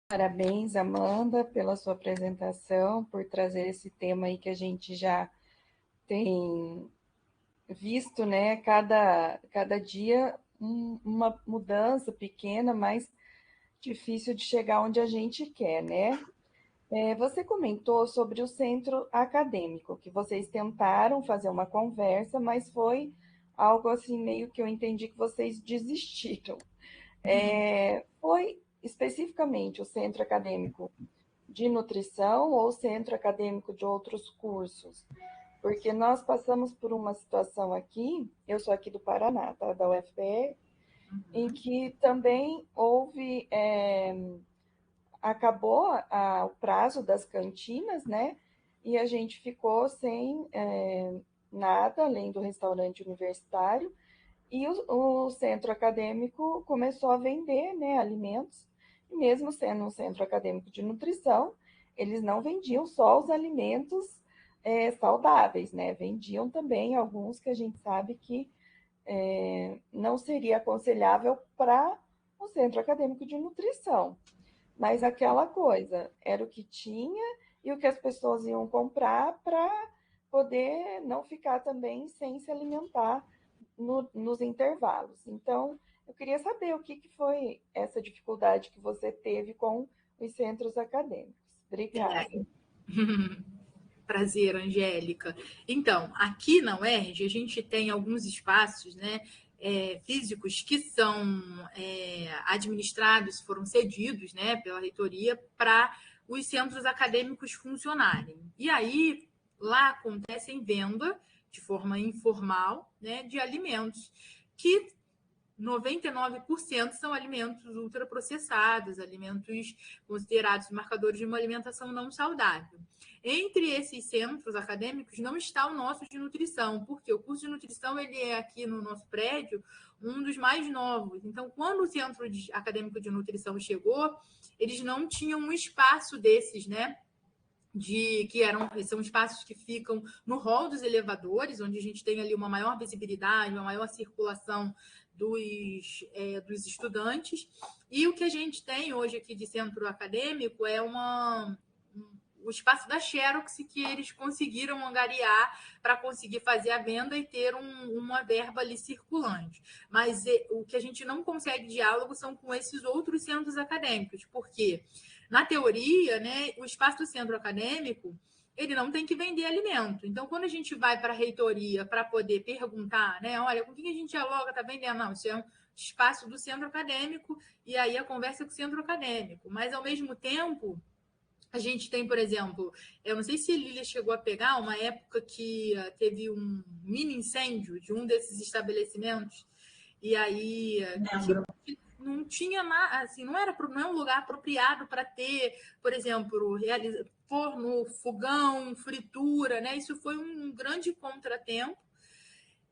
Speaker 3: Parabéns, Amanda, pela sua apresentação, por trazer esse tema aí que a gente já tem visto, né? Cada dia uma mudança pequena, mas difícil de chegar onde a gente quer, né? Você comentou sobre o centro acadêmico, que vocês tentaram fazer uma conversa, mas foi algo assim, meio que eu entendi que vocês desistiram. Foi especificamente o centro acadêmico de nutrição ou o centro acadêmico de outros cursos? Porque nós passamos por uma situação aqui, eu sou aqui do Paraná, tá? Da UFPR, em que também houve, acabou o prazo das cantinas, né? E a gente ficou sem nada além do restaurante universitário, e o centro acadêmico começou a vender, né, alimentos, e mesmo sendo um centro acadêmico de nutrição, eles não vendiam só os alimentos saudáveis, né? Vendiam também alguns que a gente sabe que não seria aconselhável para o centro acadêmico de nutrição. Mas aquela coisa, era o que tinha e o que as pessoas iam comprar para poder não ficar também sem se alimentar nos intervalos. Então, eu queria saber o que foi essa dificuldade que você teve com os centros acadêmicos. Obrigada.
Speaker 2: Prazer, Angélica. Então, aqui na UERJ, a gente tem alguns espaços, né, físicos que são administrados, foram cedidos, né, pela reitoria para os centros acadêmicos funcionarem. E aí, lá acontece venda de forma informal, né, de alimentos que 99% são alimentos ultraprocessados, alimentos considerados marcadores de uma alimentação não saudável. Entre esses centros acadêmicos não está o nosso de nutrição, porque o curso de nutrição ele é aqui no nosso prédio um dos mais novos. Então, quando o centro acadêmico de nutrição chegou, eles não tinham um espaço desses, né, são espaços que ficam no hall dos elevadores, onde a gente tem ali uma maior visibilidade, uma maior circulação dos estudantes. E o que a gente tem hoje aqui de centro acadêmico é o espaço da Xerox, que eles conseguiram angariar para conseguir fazer a venda e ter uma verba ali circulante. Mas o que a gente não consegue diálogo são com esses outros centros acadêmicos, porque, na teoria, né, o espaço do centro acadêmico ele não tem que vender alimento. Então, quando a gente vai para a reitoria para poder perguntar, né, olha, com quem a gente dialoga, está vendendo? Não, isso é um espaço do centro acadêmico, e aí a conversa é com o centro acadêmico. Mas, ao mesmo tempo, a gente tem, por exemplo, eu não sei se a Lília chegou a pegar uma época que teve um mini incêndio de um desses estabelecimentos, e aí não tinha nada, assim, não é um lugar apropriado para ter, por exemplo, forno, fogão, fritura, né? Isso foi um grande contratempo,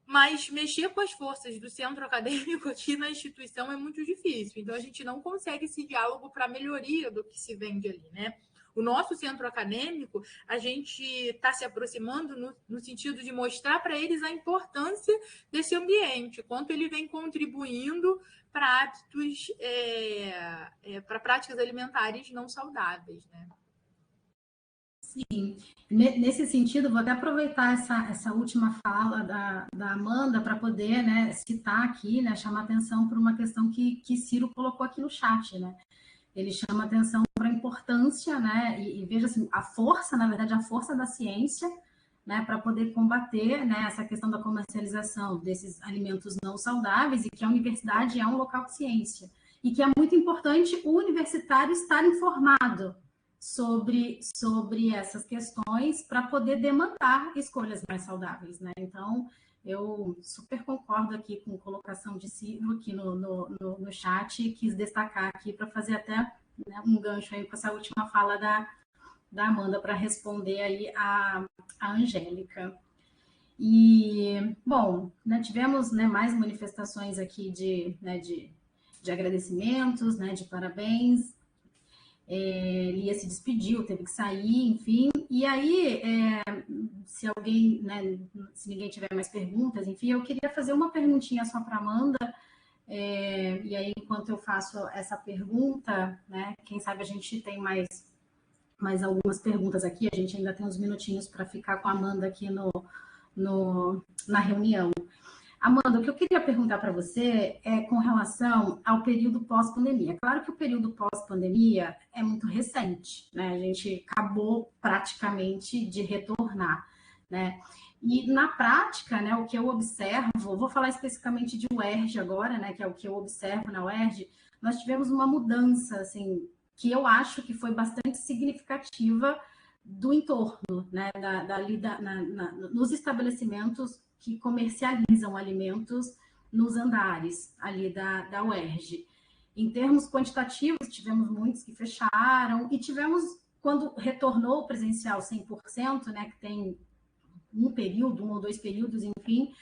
Speaker 2: mas mexer com as forças do centro acadêmico aqui na instituição é muito difícil. Então, a gente não consegue esse diálogo para a melhoria do que se vende ali, né? O nosso centro acadêmico, a gente está se aproximando no sentido de mostrar para eles a importância desse ambiente, quanto ele vem contribuindo para hábitos, para práticas alimentares não saudáveis, né?
Speaker 1: Sim, nesse sentido, vou até aproveitar essa última fala da Amanda para poder, né, citar aqui, né, chamar atenção para uma questão que Ciro colocou aqui no chat, né? Ele chama atenção para a importância, né, e veja assim, a força, na verdade, a força da ciência, né, para poder combater, né, essa questão da comercialização desses alimentos não saudáveis, e que a universidade é um local de ciência, e que é muito importante o universitário estar informado sobre essas questões para poder demandar escolhas mais saudáveis, né? Então, eu super concordo aqui com a colocação de Ciro aqui no chat, e quis destacar aqui para fazer até, né, um gancho aí com essa última fala da Amanda para responder aí a Angélica. E, bom, né, tivemos, né, mais manifestações aqui de agradecimentos, né, de parabéns. Lia se despediu, teve que sair, enfim. E aí, se alguém, né, se ninguém tiver mais perguntas, enfim, eu queria fazer uma perguntinha só para Amanda. E aí, enquanto eu faço essa pergunta, né, quem sabe a gente tem mais algumas perguntas aqui. A gente ainda tem uns minutinhos para ficar com a Amanda aqui na reunião. Amanda, o que eu queria perguntar para você é com relação ao período pós-pandemia. Claro que o período pós-pandemia é muito recente, né? A gente acabou praticamente de retornar, né? E na prática, né, o que eu observo, vou falar especificamente de UERJ agora, né, que é o que eu observo na UERJ, nós tivemos uma mudança, assim, que eu acho que foi bastante significativa do entorno, né, nos estabelecimentos que comercializam alimentos nos andares ali da UERJ. Em termos quantitativos, tivemos muitos que fecharam, e tivemos, quando retornou o presencial 100%, né, que tem um ou dois períodos, enfim,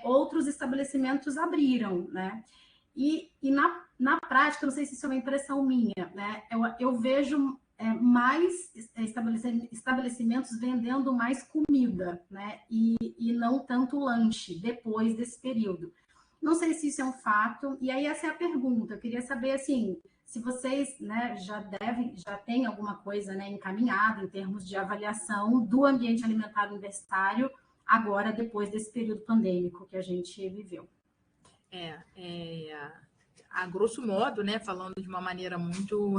Speaker 1: outros estabelecimentos abriram, né? E na prática, não sei se isso é uma impressão minha, né? Eu vejo mais estabelecimentos vendendo mais comida, né? E não tanto lanche depois desse período. Não sei se isso é um fato. E aí essa é a pergunta. Eu queria saber, assim, se vocês, né, já têm alguma coisa, né, encaminhada em termos de avaliação do ambiente alimentar universitário agora, depois desse período pandêmico que a gente viveu.
Speaker 2: A grosso modo, né, falando de uma maneira muito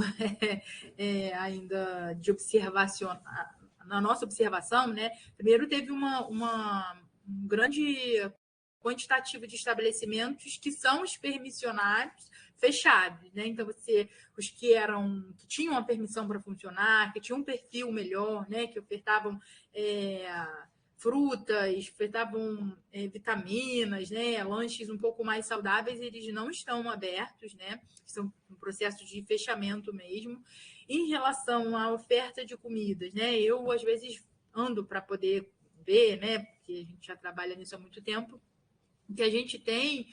Speaker 2: ainda de observação, na nossa observação, né, primeiro teve um grande quantitativo de estabelecimentos que são os permissionários fechados, né? Então, os que tinham a permissão para funcionar, que tinham um perfil melhor, né, que ofertavam frutas, ofertavam vitaminas, né, lanches um pouco mais saudáveis, eles não estão abertos, né, estão em processo de fechamento mesmo. Em relação à oferta de comidas, né, eu às vezes ando para poder ver, né, porque a gente já trabalha nisso há muito tempo, que a gente tem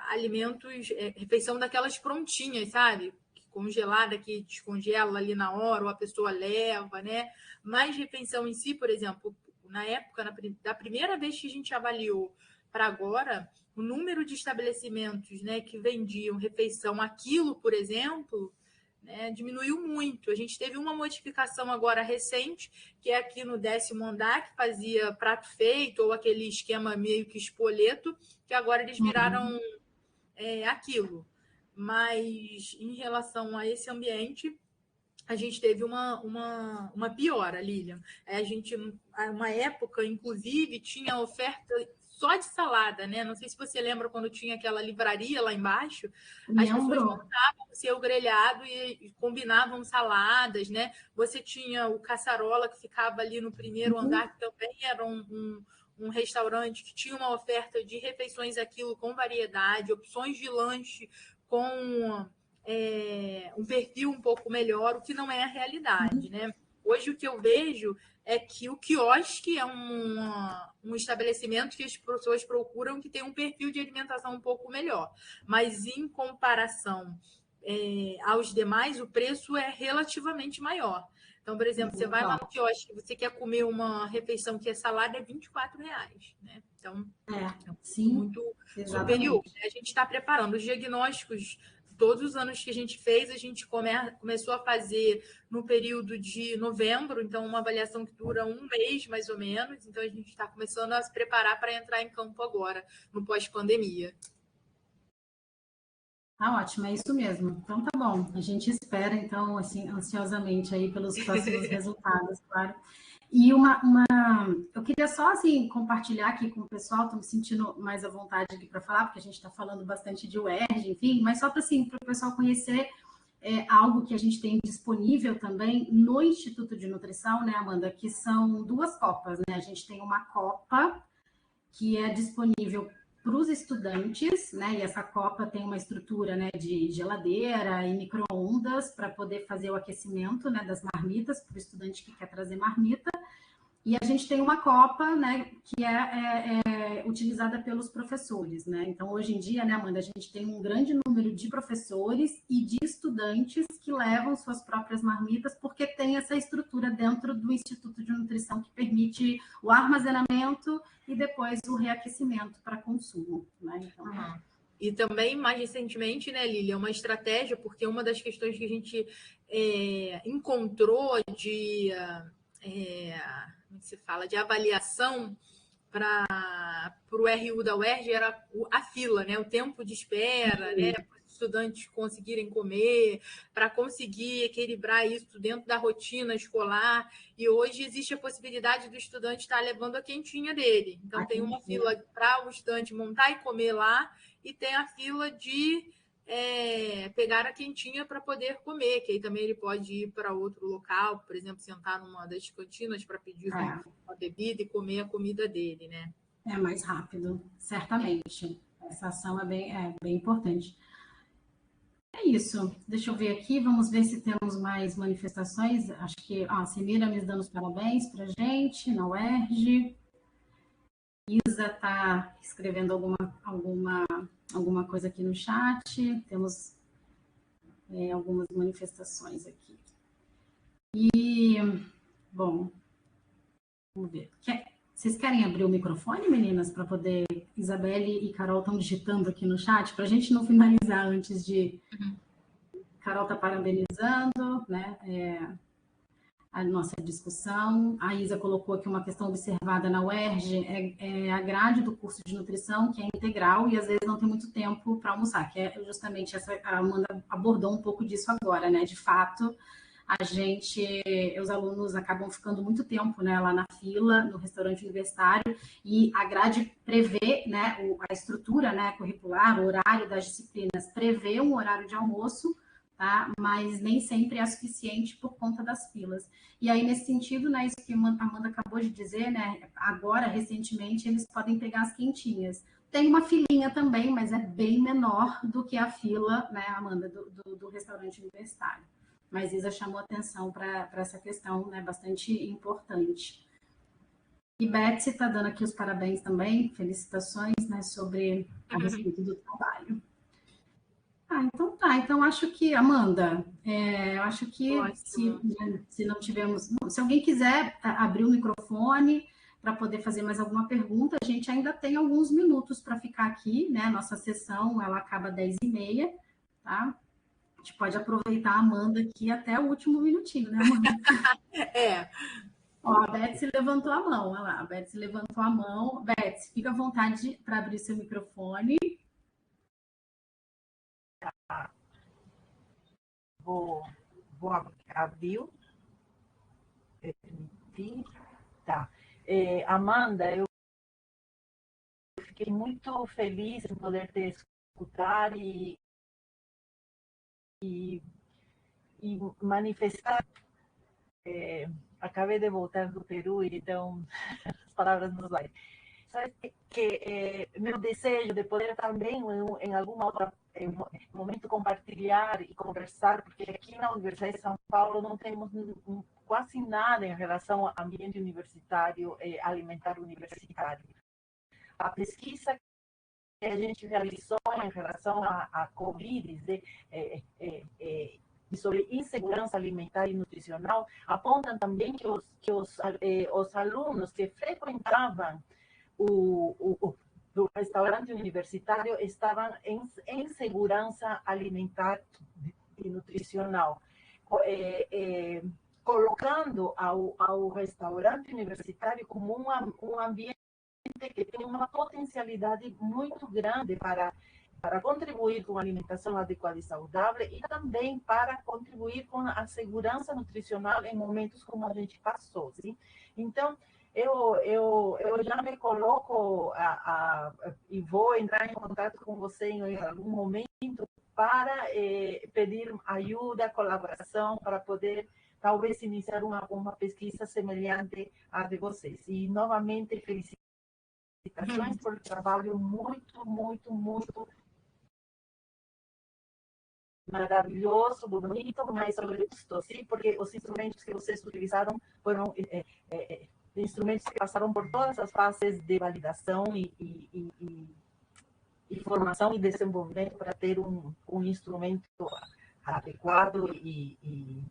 Speaker 2: alimentos, refeição daquelas prontinhas, sabe? congelada que descongela ali na hora, ou a pessoa leva, né? Mas refeição em si, por exemplo, na época, da primeira vez que a gente avaliou para agora, o número de estabelecimentos, né, que vendiam refeição a quilo, por exemplo, né, diminuiu muito. A gente teve uma modificação agora recente, que é aqui no 10º andar, que fazia prato feito, ou aquele esquema meio que espoleto, que agora eles viraram a quilo. Mas em relação a esse ambiente, a gente teve uma piora, Lilian. A gente, uma época, inclusive, tinha oferta só de salada, né? Não sei se você lembra quando tinha aquela livraria lá embaixo. As pessoas montavam o seu grelhado e combinavam saladas, né? Você tinha o Caçarola, que ficava ali no primeiro andar, que também era um restaurante que tinha uma oferta de refeições aquilo com variedade, opções de lanche com um perfil um pouco melhor, o que não é a realidade, né? Hoje o que eu vejo é que o quiosque é um estabelecimento que as pessoas procuram que tem um perfil de alimentação um pouco melhor, mas em comparação aos demais, o preço é relativamente maior. Então, por exemplo, você vai lá no quiosque, você quer comer uma refeição que é salada, é R$24, né? Então,
Speaker 1: sim,
Speaker 2: muito
Speaker 1: exatamente.
Speaker 2: superior. A gente está preparando os diagnósticos. Todos os anos que a gente fez, a gente começou a fazer no período de novembro, então uma avaliação que dura um mês, mais ou menos. Então, a gente está começando a se preparar para entrar em campo agora, no pós-pandemia.
Speaker 1: Ah, ótimo, é isso mesmo. Então tá bom. A gente espera, então, assim, ansiosamente aí pelos próximos resultados, claro. E eu queria só, assim, compartilhar aqui com o pessoal, estou me sentindo mais à vontade aqui para falar, porque a gente está falando bastante de UERJ, enfim, mas só para, assim, para o pessoal conhecer algo que a gente tem disponível também no Instituto de Nutrição, né, Amanda, que são 2 copas, né? A gente tem uma copa que é disponível para os estudantes, né? E essa copa tem uma estrutura, né, de geladeira e micro-ondas para poder fazer o aquecimento, né, das marmitas para o estudante que quer trazer marmita. E a gente tem uma copa, né, que é utilizada pelos professores, né? Então, hoje em dia, né, Amanda, a gente tem um grande número de professores e de estudantes que levam suas próprias marmitas, porque tem essa estrutura dentro do Instituto de Nutrição que permite o armazenamento e depois o reaquecimento para consumo, né? Então,
Speaker 2: E também, mais recentemente, né, Lília, uma estratégia, porque uma das questões que a gente encontrou de... como se fala, de avaliação para o RU da UERJ era a fila, né? O tempo de espera, né? Para os estudantes conseguirem comer, para conseguir equilibrar isso dentro da rotina escolar. E hoje existe a possibilidade do estudante estar levando a quentinha dele. Então, tem uma fila para o estudante montar e comer lá, e tem a fila de pegar a quentinha para poder comer, que aí também ele pode ir para outro local, por exemplo, sentar numa das cantinas para pedir uma bebida e comer a comida dele, né?
Speaker 1: É mais rápido, certamente. Essa ação é bem importante. É isso. Deixa eu ver aqui, vamos ver se temos mais manifestações. Acho que a Semiramis dando os parabéns para a gente, na UERJ. Isa está escrevendo alguma coisa aqui no chat. Temos algumas manifestações aqui. E, bom, vamos ver. Vocês querem abrir o microfone, meninas, para poder... Isabelle e Carol estão digitando aqui no chat, para a gente não finalizar antes de... Carol está parabenizando, né? A nossa discussão. A Isa colocou aqui uma questão observada na UERJ, a grade do curso de nutrição, que é integral, e às vezes não tem muito tempo para almoçar, que é justamente a Amanda abordou um pouco disso agora, né? De fato, os alunos acabam ficando muito tempo, né, lá na fila, no restaurante universitário, e a grade prevê, né, a estrutura, né, curricular, o horário das disciplinas, prevê um horário de almoço, tá? Mas nem sempre é suficiente por conta das filas. E aí, nesse sentido, né, isso que a Amanda acabou de dizer, né, agora, recentemente, eles podem pegar as quentinhas. Tem uma filinha também, mas é bem menor do que a fila, né, Amanda, do restaurante universitário. Mas Isa chamou atenção para essa questão, né, bastante importante. E Betsy está dando aqui os parabéns também, felicitações, né, sobre a respeito do trabalho. Ah, então tá. Então acho que, Amanda, eu acho que
Speaker 2: Ótimo.
Speaker 1: se não tivermos, se alguém quiser abrir o microfone para poder fazer mais alguma pergunta, a gente ainda tem alguns minutos para ficar aqui, né? Nossa sessão ela acaba às 10h30, tá? A gente pode aproveitar a Amanda aqui até o último minutinho, né, Amanda?
Speaker 2: É,
Speaker 1: Ó, a Betsy levantou a mão, olha lá, a Betsy levantou a mão. Betsy, fica à vontade para abrir seu microfone.
Speaker 3: Vou abrir. Tá. Amanda, eu fiquei muito feliz em poder te escutar e manifestar. Acabei de voltar do Peru, então as palavras não saem. Sabe que meu desejo de poder também em alguma outra momento compartilhar e conversar, porque aqui na Universidade de São Paulo não temos quase nada em relação ao ambiente universitário, alimentar universitário. A pesquisa que a gente realizou em relação à Covid e sobre insegurança alimentar e nutricional apontam também que os alunos que frequentavam o restaurante universitário estavam em segurança alimentar e nutricional, colocando ao restaurante universitário como um ambiente que tem uma potencialidade muito grande para contribuir com a alimentação adequada e saudável e também para contribuir com a segurança nutricional em momentos como a gente passou. Sim? Então, eu já me coloco e vou entrar em contato com você em algum momento para pedir ajuda, colaboração, para poder talvez iniciar uma pesquisa semelhante à de vocês. E, novamente, felicitações por um trabalho muito, muito, muito maravilhoso, bonito, mas sobretudo, sim, porque os instrumentos que vocês utilizaram foram instrumentos que passaram por todas as fases de validação e formação e desenvolvimento para ter um instrumento adequado e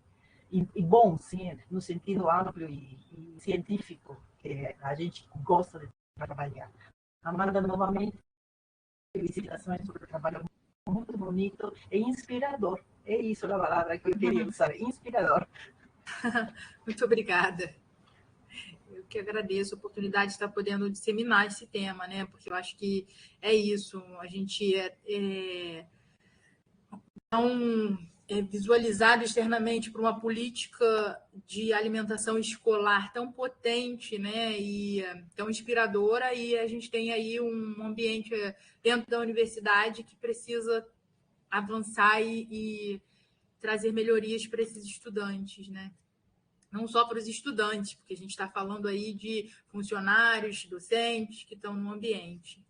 Speaker 3: bom, sim, no sentido amplo e científico que a gente gosta de trabalhar. Amanda, novamente, felicitações por o trabalho muito bonito e inspirador. É isso a palavra que eu queria usar, inspirador.
Speaker 2: muito obrigada. Eu que agradeço a oportunidade de estar podendo disseminar esse tema, né? Porque eu acho que é isso, a gente tão visualizado externamente por uma política de alimentação escolar tão potente, né, e tão inspiradora, e a gente tem aí um ambiente dentro da universidade que precisa avançar e trazer melhorias para esses estudantes, né? Não só para os estudantes, porque a gente está falando aí de funcionários, docentes que estão no ambiente.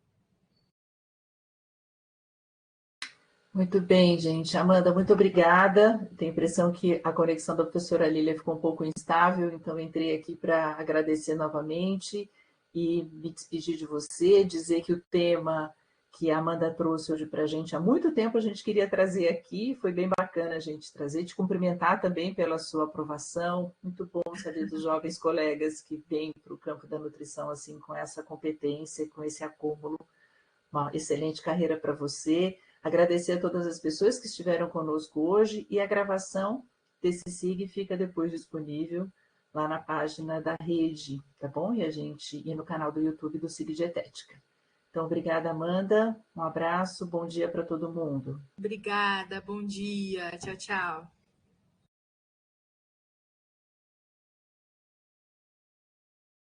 Speaker 3: Muito bem, gente. Amanda, muito obrigada. Tenho a impressão que a conexão da professora Lília ficou um pouco instável, então entrei aqui para agradecer novamente e me despedir de você, dizer que o tema que a Amanda trouxe hoje para a gente, há muito tempo a gente queria trazer aqui, foi bem bacana a gente trazer, te cumprimentar também pela sua aprovação, muito bom saber dos jovens colegas que vêm para o campo da nutrição assim com essa competência, com esse acúmulo. Uma excelente carreira para você. Agradecer a todas as pessoas que estiveram conosco hoje e a gravação desse SIG fica depois disponível lá na página da rede, tá bom? E no canal do YouTube do SIG Dietética. Então, obrigada, Amanda. Um abraço, bom dia para todo mundo.
Speaker 2: Obrigada, bom dia. Tchau, tchau.